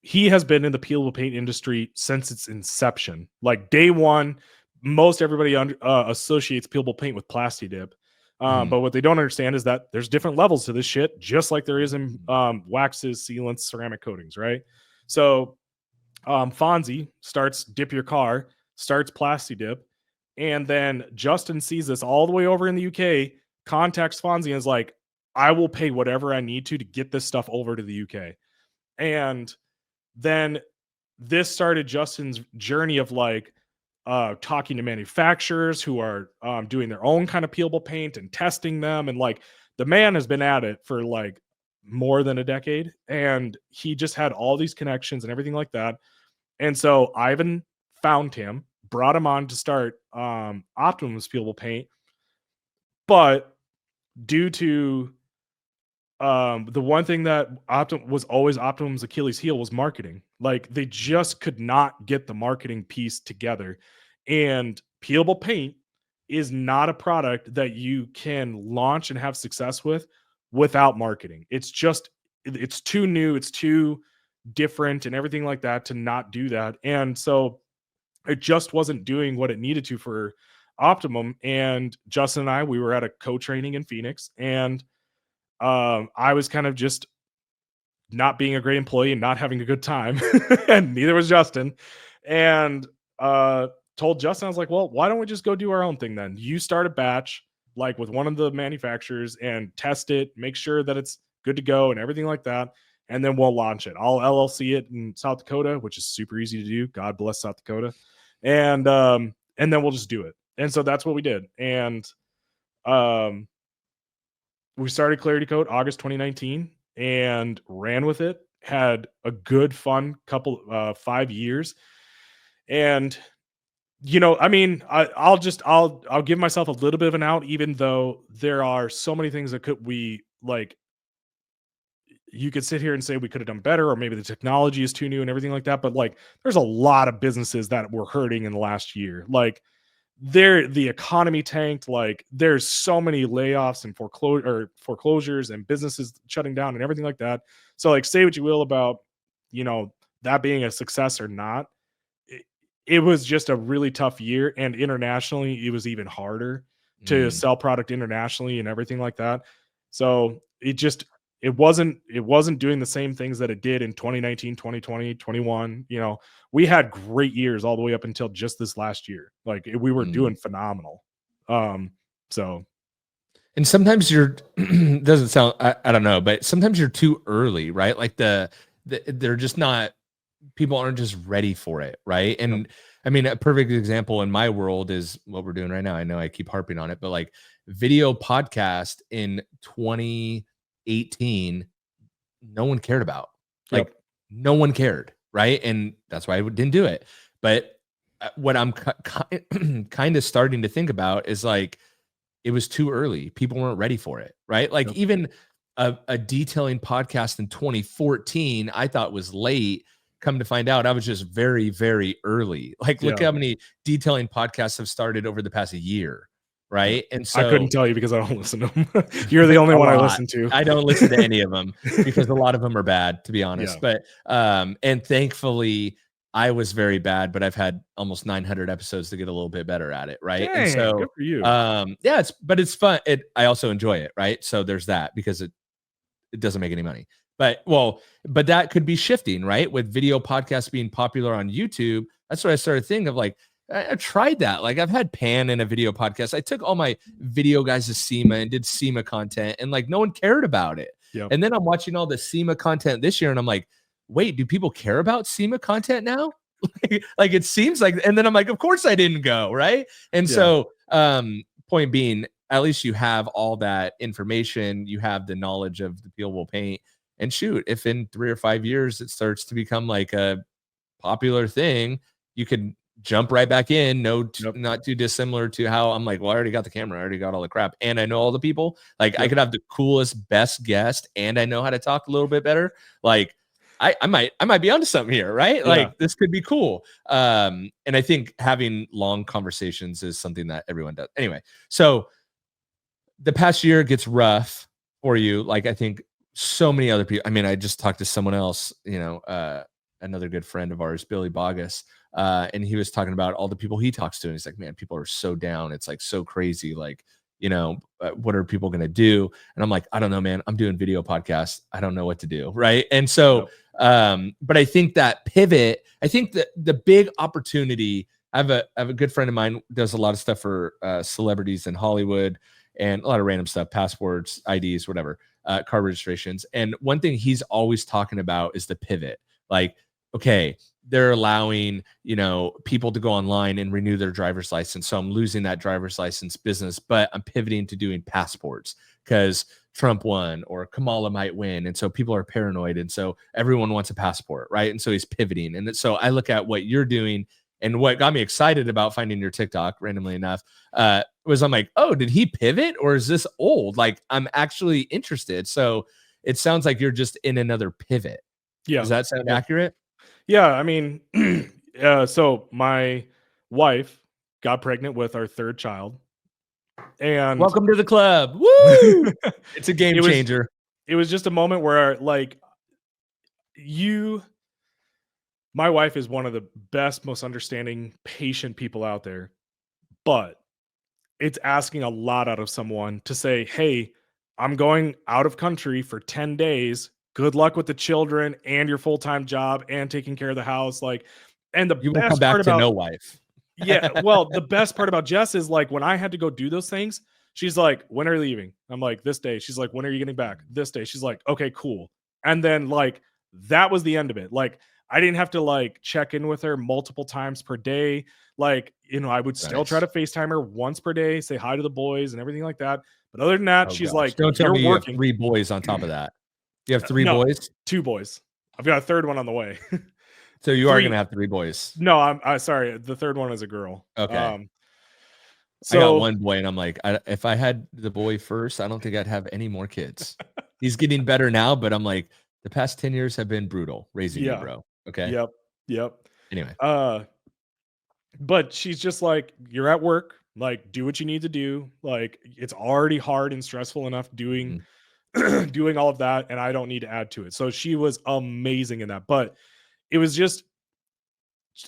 he has been in the peelable paint industry since its inception. Like day one, most everybody associates peelable paint with Plasti Dip. Mhm. But what they don't understand is that there's different levels to this shit, just like there is in waxes, sealants, ceramic coatings, right? So Fonzie starts Dip Your Car, starts Plasti Dip, and then Justin sees this all the way over in the UK, contacts Fonzie and is like, I will pay whatever I need to get this stuff over to the UK. And then this started Justin's journey of like talking to manufacturers who are doing their own kind of peelable paint and testing them. And like the man has been at it for like more than a decade. And he just had all these connections and everything like that. And so Ivan found him, brought him on to start Optimum's peelable paint. But due to the one thing that was always Optimum's Achilles heel was marketing. Like they just could not get the marketing piece together. And peelable paint is not a product that you can launch and have success with without marketing. It's too new, it's too different and everything like that to not do that. And so it just wasn't doing what it needed to for Optimum. And Justin and I, we were at a co-training in Phoenix, and I was kind of just not being a great employee and not having a good time, and neither was Justin. And told Justin, I was like, well, why don't we just go do our own thing then? You start a batch like with one of the manufacturers and test it, make sure that it's good to go and everything like that. And then we'll launch it. I'll LLC it in South Dakota, which is super easy to do. God bless South Dakota. And then we'll just do it. And so that's what we did. And um we started Clarity Code August 2019 and ran with it. Had a good, fun couple 5 years, and I mean, I'll give myself a little bit of an out, even though there are so many things that could we like you could sit here and say we could have done better, or maybe the technology is too new and everything like that. But like, there's a lot of businesses that were hurting in the last year. Like, the economy tanked. Like, there's so many layoffs and foreclosures and businesses shutting down and everything like that. So like, say what you will about, you know, that being a success or not, it, it was just a really tough year, and internationally it was even harder to Mm, sell product internationally and everything like that. So it wasn't doing the same things that it did in 2019, 2020, 21. You know, we had great years all the way up until just this last year. Like, we were mm. doing phenomenal. So And sometimes you're doesn't sound I don't know, but sometimes you're too early, right? Like they're just not people aren't just ready for it, right? yep, And I mean, a perfect example in my world is what we're doing right now. I know I keep harping on it, but like video podcast in 2018, no one cared about. yep, Like no one cared, right? And that's why I didn't do it. But what I'm kind of starting to think about is like it was too early. People weren't ready for it, right? Like yep, even a detailing podcast in 2014, I thought was late. Come to find out, I was just very, very early. Like, look yeah, how many detailing podcasts have started over the past year, yeah. right? And I couldn't so tell you because I don't listen to them. You're the only a one I lot. listen to. I don't listen to any of them because a lot of them are bad, to be Yeah. honest. But and thankfully I was very bad, but I've had almost 900 episodes to get a little bit better at it, right? And Dang, good so for you. yeah, it's fun. I also enjoy it, right? So there's that because it doesn't make any money. But that could be shifting, right? With video podcasts being popular on YouTube, that's what I started thinking of. Like, I tried that. Like, I've had Pan in a video podcast. I took all my video guys to SEMA and did SEMA content, and like no one cared about it. Yep. And then I'm watching all the SEMA content this year, and I'm like, wait, do people care about SEMA content now? Like it seems like, and then I'm like, of course I didn't go, right? And Yeah. so, point being, at least you have all that information, you have the knowledge of the peelable paint, and shoot, if in 3 or 5 years it starts to become like a popular thing, you could jump right back in. No, Yep. not too dissimilar to how I'm like, well, I already got the camera, I already got all the crap, and I know all the people. Like, I Yep. could have the coolest, best guest, and I know how to talk a little bit better. Like, I might be onto something here, right? Yeah. Like, this could be cool. And I think having long conversations is something that everyone does. Anyway, so the past year gets rough for you. Like, I think so many other people. I mean, I just talked to someone else, another good friend of ours, Billy Bogus, and he was talking about all the people he talks to, and he's like, "Man, people are so down. It's like so crazy. Like, what are people gonna do?" And I'm like, "I don't know, man. I'm doing video podcasts. I don't know what to do." Right. And so, Yep. but I think that pivot. I think that the big opportunity. I have a good friend of mine does a lot of stuff for celebrities in Hollywood and a lot of random stuff, passports, IDs, whatever, car registrations. And one thing he's always talking about is the pivot. Like, okay, they're allowing, people to go online and renew their driver's license. So I'm losing that driver's license business, but I'm pivoting to doing passports because Trump won or Kamala might win. And so people are paranoid. And so everyone wants a passport, right? And so he's pivoting. And so I look at what you're doing, and what got me excited about finding your TikTok, randomly enough, was I'm like, oh, did he pivot or is this old? Like, I'm actually interested. So it sounds like you're just in another pivot. Yeah. Does that sound Yep. accurate? Yeah. I mean, so my wife got pregnant with our third child, and Welcome to the club. Woo! It's a game it was changer. it was just a moment where, like, you my wife is one of the best, most understanding, patient people out there, but it's asking a lot out of someone to say, "Hey, I'm going out of country for 10 days. Good luck with the children and your full-time job and taking care of the house." Like, and the You will come best part back to about no wife. yeah, well, the best part about Jess is, like, when I had to go do those things, she's like, "When are you leaving?" I'm like, "This day." She's like, "When are you getting back?" "This day." She's like, "Okay, cool." And then, like, that was the end of it. Like, I didn't have to, like, check in with her multiple times per day. Like, I would still try Nice. to FaceTime her once per day, say hi to the boys and everything like that. But other than that, Oh she's gosh. like, Don't tell "You're me you have working." 3 boys on top of that. You have 3 No, boys? 2 boys. I've got a third one on the way. So you are 3. gonna have 3 boys. No, I'm sorry. The third one is a girl. Okay. I got So one boy, and I'm like, if I had the boy first, I don't think I'd have any more kids. He's getting better now, but I'm like, The past 10 years have been brutal raising you, Yeah. bro. Okay. Yep. Anyway. But she's just like, you're at work, like do what you need to do. Like it's already hard and stressful enough doing Mhm. doing all of that, and I don't need to add to it. So she was amazing in that. But it was just,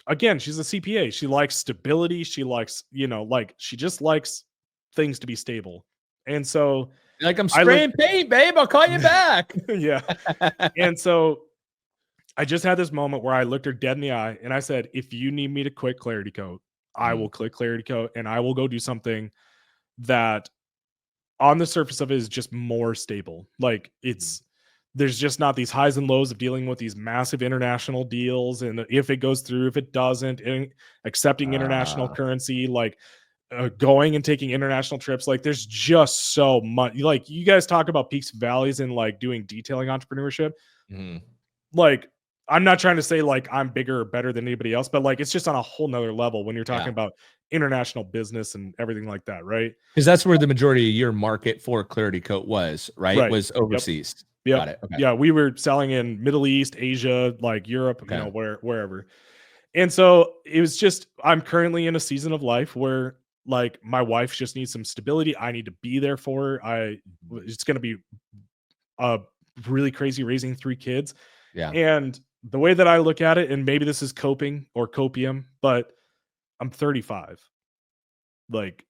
again, she's a CPA. She likes stability. She likes, like she just likes things to be stable. And so Like, I'm I look spraying paint, babe. I'll call you back. yeah. And so I just had this moment where I looked her dead in the eye and I said, if you need me to quit Clarity Coat, I Mm, will quit Clarity Coat and I will go do something that on the surface of it is just more stable. Like mhm. there's just not these highs and lows of dealing with these massive international deals. And if it goes through, if it doesn't, and accepting international Ah, currency, like going and taking international trips, like there's just so much. Like you guys talk about peaks and valleys and like doing detailing entrepreneurship. mhm. Like I'm not trying to say like I'm bigger or better than anybody else, but like it's just on a whole nother level when you're talking Yeah. about international business and everything like that, right? Because that's where the majority of your market for Clarity Coat was, right? Right. Was Yep. overseas. Yep. Got it. Okay. Yeah, we were selling in Middle East, Asia, like Europe, Okay. wherever. And so it was just, I'm currently in a season of life where like my wife just needs some stability. I need to be there for her. Mhm. It's going to be really crazy raising 3 kids. Yeah. And the way that I look at it, and maybe this is coping or copium, but I'm 35. Like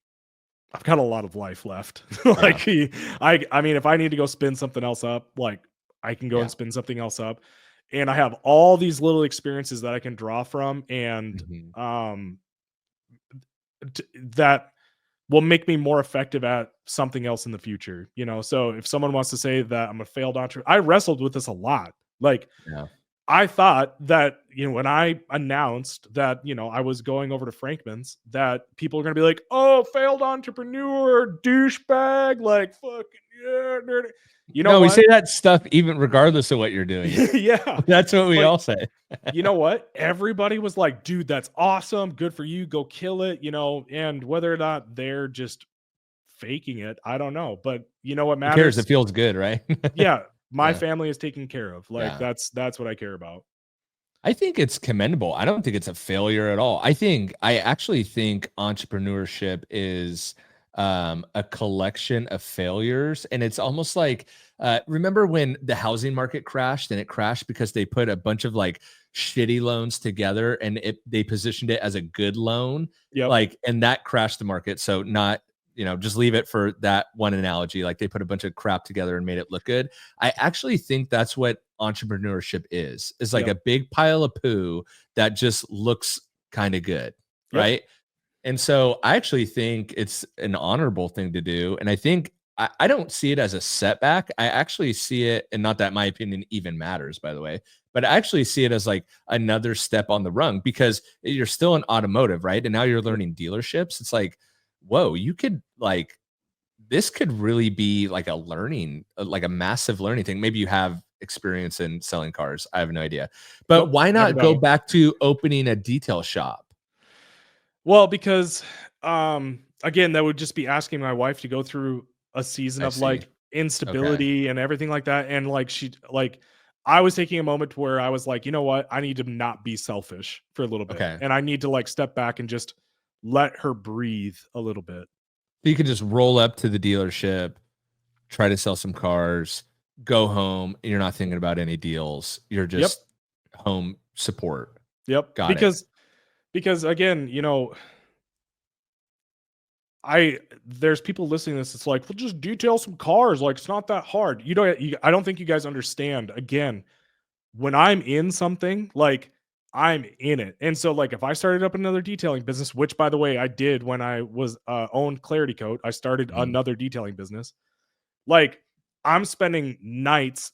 I've got a lot of life left. Yeah. Like I mean, if I need to go spin something else up, like I can go and Yeah. spin something else up. And I have all these little experiences that I can draw from, and Mhm. um that will make me more effective at something else in the future. So if someone wants to say that I'm a failed entrepreneur, I wrestled with this a lot. Like Yeah. I thought that, when I announced that, I was going over to Frankman's, that people are going to be like, oh, failed entrepreneur, douchebag, like fucking, yeah, nerd. You know No, we what? say that stuff even regardless of what you're doing. Yeah. That's what we But all say. you know what? Everybody was like, dude, that's awesome. Good for you. Go kill it. And whether or not they're just faking it, I don't know. But you know what Who cares? It matters? feels good, right? Yeah. My Yeah. family is taken care of. Like Yeah. that's what I care about. I think it's commendable. I don't think it's a failure at all. I actually think entrepreneurship is a collection of failures, and it's almost like remember when the housing market crashed, and it crashed because they put a bunch of like shitty loans together, and they positioned it as a good loan, Yep. like, and that crashed the market. So not, just leave it for that one analogy. Like they put a bunch of crap together and made it look good. I actually think that's what entrepreneurship is like Yep. a big pile of poo that just looks kind of good, Yep. right? And so I actually think it's an honorable thing to do. And I think I don't see it as a setback. I actually see it, and not that my opinion even matters, by the way, but I actually see it as like another step on the rung, because you're still in automotive, right? And now you're Yep. learning dealerships. It's like, whoa, you could like, this could really be like a learning, like a massive learning thing. Maybe you have experience in selling cars. I have no idea. But Nope, why never not done go it. back to opening a detail shop? Well, because again, that would just be asking my wife to go through a season I of see. like Okay. instability and everything like that. And like I was taking a moment where I was like, you know what? I need to not be selfish for a little bit. Okay. And I need to like step back and just let her breathe a little bit. So you could just roll up to the dealership, try to sell some cars, go home, and you're not thinking about any deals. You're Yep. just home support. Yep. Got it. Because again, there's people listening to this. It's like, well, just detail some cars. Like it's not that hard. I don't think you guys understand. Again, when I'm in something, like I'm in it. And so like if I started up another detailing business, which by the way, I did when I was owned Clarity Coat, I started Mhm. another detailing business. Like I'm spending nights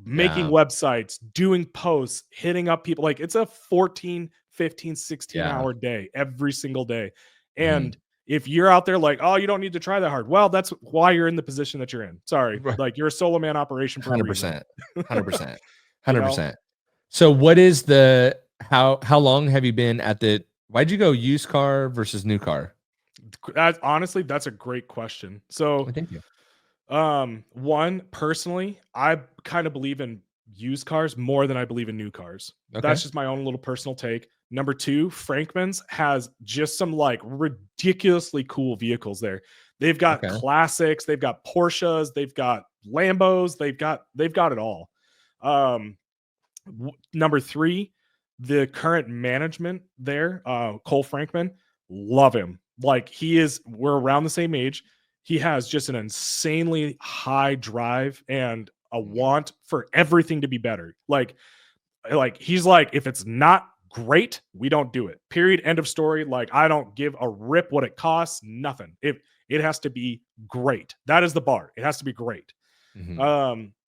making Yeah. websites, doing posts, hitting up people. Like it's a 14, 15, 16 hour Yeah. day every single day. Mhm. And if you're out there like, oh, you don't need to try that hard. Well, that's why you're in the position that you're in. Sorry. Right. Like you're a solo man operation for a reason. 100%. 100%. you know? 100%. So what is the how long have you been at the why'd you go used car versus new car? Honestly, that's a great question. So, Well, thank you. one, personally, I kind of believe in used cars more than I believe in new cars. Okay. That's just my own little personal take. Number two, Frankman's has just some like ridiculously cool vehicles there. They've got Okay. classics, they've got Porsches, they've got Lambos, they've got it all. Um, Number three, the current management there, Cole Frankman, love him. Like we're around the same age. He has just an insanely high drive and a want for everything to be better. Like he's like, if it's not great, we don't do it. Period. End of story. Like I don't give a rip what it costs. Nothing. If it has to be great, that is the bar. It has to be great.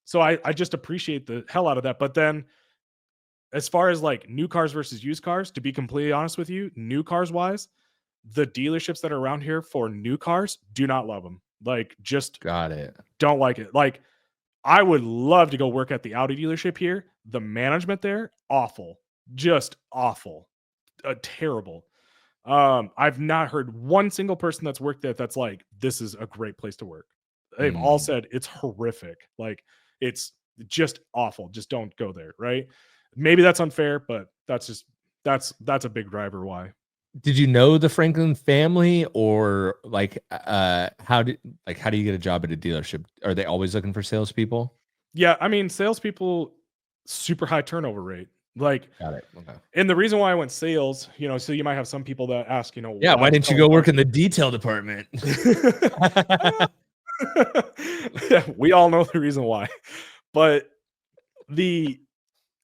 So I just appreciate the hell out of that. But then as far as like new cars versus used cars, to be completely honest with you, new cars wise, the dealerships that are around here for new cars do not love them. Like, just Got it. don't like it. Like, I would love to go work at the Audi dealership here. The management there, awful, just awful, terrible. I've not heard one single person that's worked there that's like, this is a great place to work. They've all said it's horrific. Like, it's just awful. Just don't go there. Right. Maybe that's unfair, but that's a big driver why. Did you know the Franklin family, or like how do you get a job at a dealership? Are they always looking for salespeople? Yeah, I mean, salespeople, super high turnover rate. Like, Got it. Okay. and the reason why I went sales, so you might have some people that ask, Yeah, why didn't you go work in the detail department? Yeah, we all know the reason why. But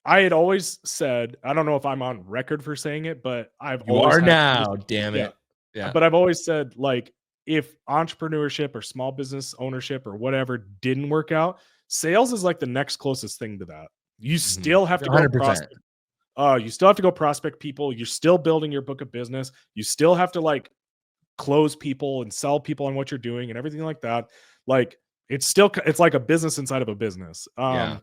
I had always said, I don't know if I'm on record for saying it, but You are now, damn it. Yeah. But I've always said, like, if entrepreneurship or small business ownership or whatever didn't work out, sales is like the next closest thing to that. You still have to go 100%. prospect. You still have to go prospect people. You're still building your book of business. You still have to like close people and sell people on what you're doing and everything like that. Like, it's like a business inside of a business. Yeah.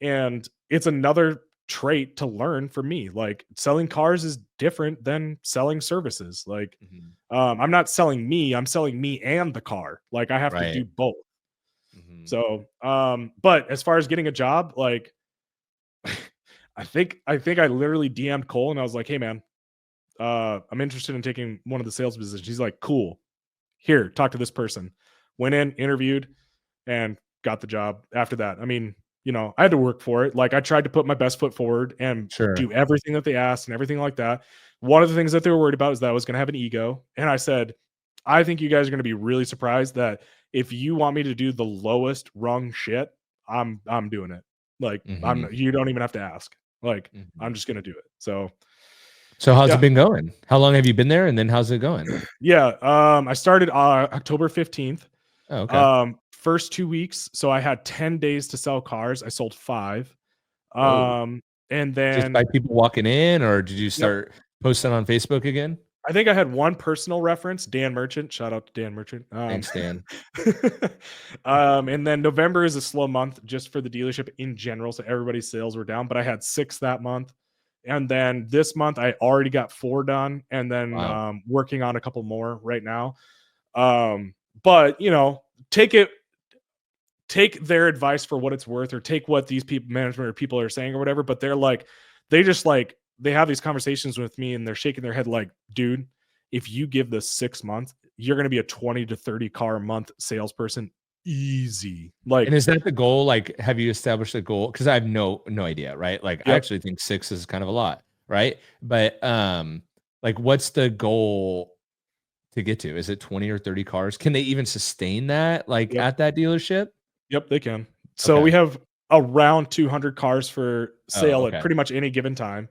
And it's another trait to learn for me. Like, selling cars is different than selling services. Like, I'm not selling me, I'm selling me and the car. Like, I have to do both. So, but as far as getting a job, like, I think I literally DM'd Cole and I was like, hey man, I'm interested in taking one of the sales positions. He's like, cool. Here, talk to this person. Went in, interviewed, and got the job after that. I mean, I had to work for it. Like, I tried to put my best foot forward and do everything that they asked and everything like that. One of the things that they were worried about is that I was going to have an ego. And I said, I think you guys are going to be really surprised that if you want me to do the lowest rung shit, I'm doing it. Like, you don't even have to ask. Like, I'm just going to do it. So how's it been going? How long have you been there? And then how's it going? Yeah. I started October 15th. Oh, okay. First 2 weeks. So I had 10 days to sell cars. I sold 5. And then just by people walking in, or did you start posting on Facebook again? I think I had one personal reference, Dan Merchant. Shout out to Dan Merchant. Thanks, Dan. And then November is a slow month just for the dealership in general. So everybody's sales were down, but I had 6 that month. And then this month I already got 4 done, and then working on a couple more right now. But take their advice for what it's worth, or take what these management or people are saying or whatever. But they have these conversations with me and they're shaking their head like, dude, if you give this 6 months, you're going to be a 20 to 30 car a month salesperson. Easy. Like, and is that the goal? Like, have you established a goal? Because I have no idea, right? Like, I actually think 6 is kind of a lot, right? But like, what's the goal to get to? Is it 20 or 30 cars? Can they even sustain that, like, at that dealership? Yep, they can. So we have around 200 cars for sale at pretty much any given time.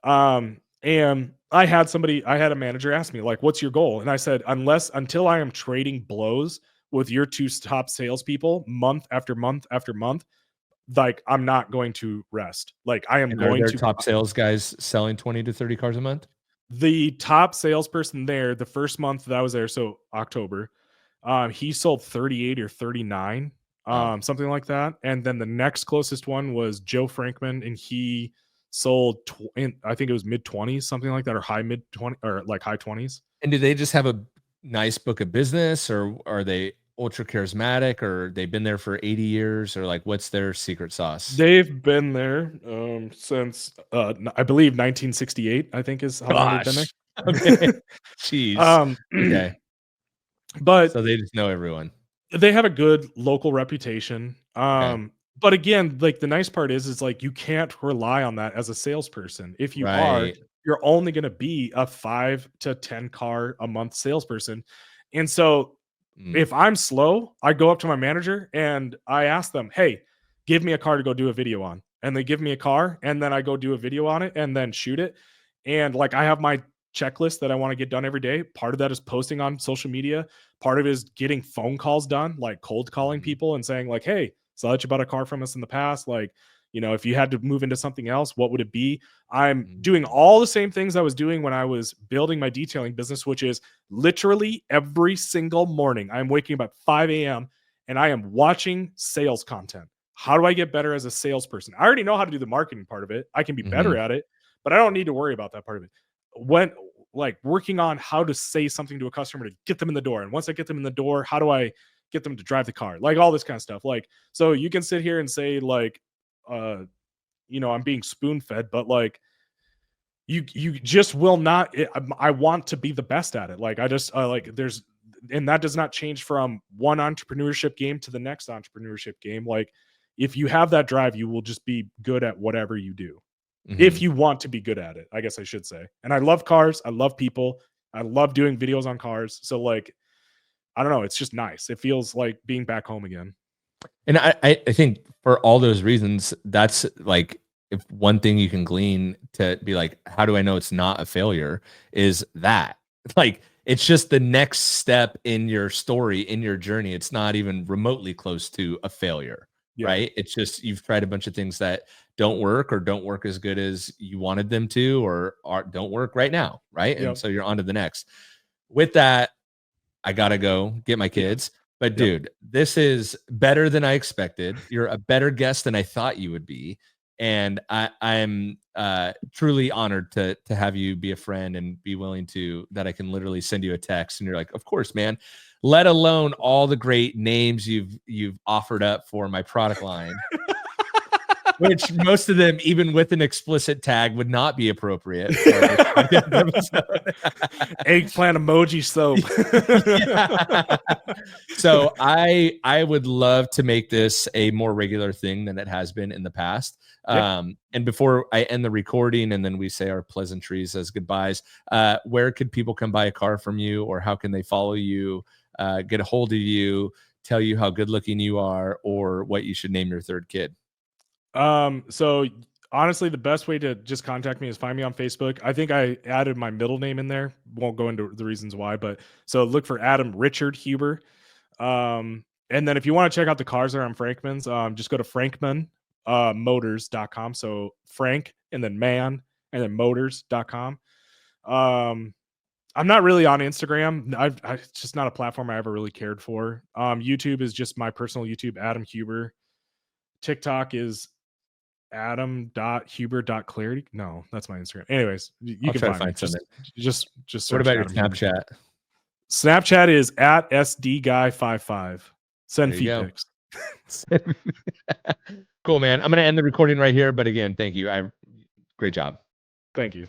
And I had a manager ask me, like, what's your goal? And I said, until I am trading blows with your 2 top salespeople month after month after month, like, I'm not going to rest. Like, I am going to. Top sales guys selling 20 to 30 cars a month? The top salesperson there, the first month that I was there, so October, he sold 38 or 39, something like that. And then the next closest one was Joe Frankman, and he sold, I think it was mid-20s, something like that, or high mid-20s, or like high 20s. And do they just have a nice book of business, or are they ultra charismatic, or they've been there for 80 years, or like what's their secret sauce? They've been there since I believe 1968. I think is how long they've been there. Okay. Jeez. Okay. But So they just know everyone. they have a good local reputation. Okay. But again, like the nice part is like you can't rely on that as a salesperson. If you are, Right. you're only going to be a 5 to 10 car a month salesperson. And so if I'm slow, I go up to my manager and I ask them, "Hey, give me a car to go do a video on." And they give me a car and then I go do a video on it and then shoot it. And like I have my checklist that I want to get done every day. Part of that is posting on social media. Part of it is getting phone calls done, like cold calling people and saying like, "Hey, saw that you bought a car from us in the past. Like, you know, if you had to move into something else, what would it be?" I'm doing all the same things I was doing when I was building my detailing business, which is literally every single morning. I'm waking up at 5 a.m. and I am watching sales content. How do I get better as a salesperson? I already know how to do the marketing part of it. I can be better at it, but I don't need to worry about that part of it. When like working on how to say something to a customer to get them in the door. And once I get them in the door, how do I get them to drive the car? Like all this kind of stuff. Like, so you can sit here and say like, you know, I'm being spoon fed, but like, you just will not. I want to be the best at it. Like I just like there's, and that does not change from one entrepreneurship game to the next entrepreneurship game. Like if you have that drive, you will just be good at whatever you do. If you want to be good at it, I guess I should say. And I love cars. I love people. I love doing videos on cars. So like, I don't know. It's just nice. It feels like being back home again. And I think for all those reasons, that's like, if one thing you can glean to be like, how do I know it's not a failure? Is that like, it's just the next step in your story, in your journey. It's not even remotely close to a failure, right? It's just you've tried a bunch of things that don't work or don't work as good as you wanted them to, or don't work right now, right? And so you're on to the next. With that, I gotta go get my kids. But dude, this is better than I expected. You're a better guest than I thought you would be. And I'm truly honored to have you be a friend and be willing to, that I can literally send you a text and you're like, of course, man, let alone all the great names you've offered up for my product line. Which most of them, even with an explicit tag, would not be appropriate. Eggplant emoji soap. So I would love to make this a more regular thing than it has been in the past. And before I end the recording and then we say our pleasantries as goodbyes, where could people come buy a car from you, or how can they follow you, get a hold of you, tell you how good looking you are, or what you should name your third kid? So honestly, the best way to just contact me is find me on Facebook. I think I added my middle name in there. Won't go into the reasons why, but so look for Adam Richard Huber. And then if you want to check out the cars that are on Frankman's, just go to frankman motors.com. So Frank and then man and then motors.com. I'm not really on Instagram. It's just not a platform I ever really cared for. YouTube is just my personal YouTube, Adam Huber. TikTok is adam.huber.clarity. No, that's my Instagram. Anyways, you can find me. Just search. What about your Adam Snapchat? Huber. Snapchat is at sdguy55. Send feed pics. Cool, man. I'm going to end the recording right here. But again, thank you. Great job. Thank you.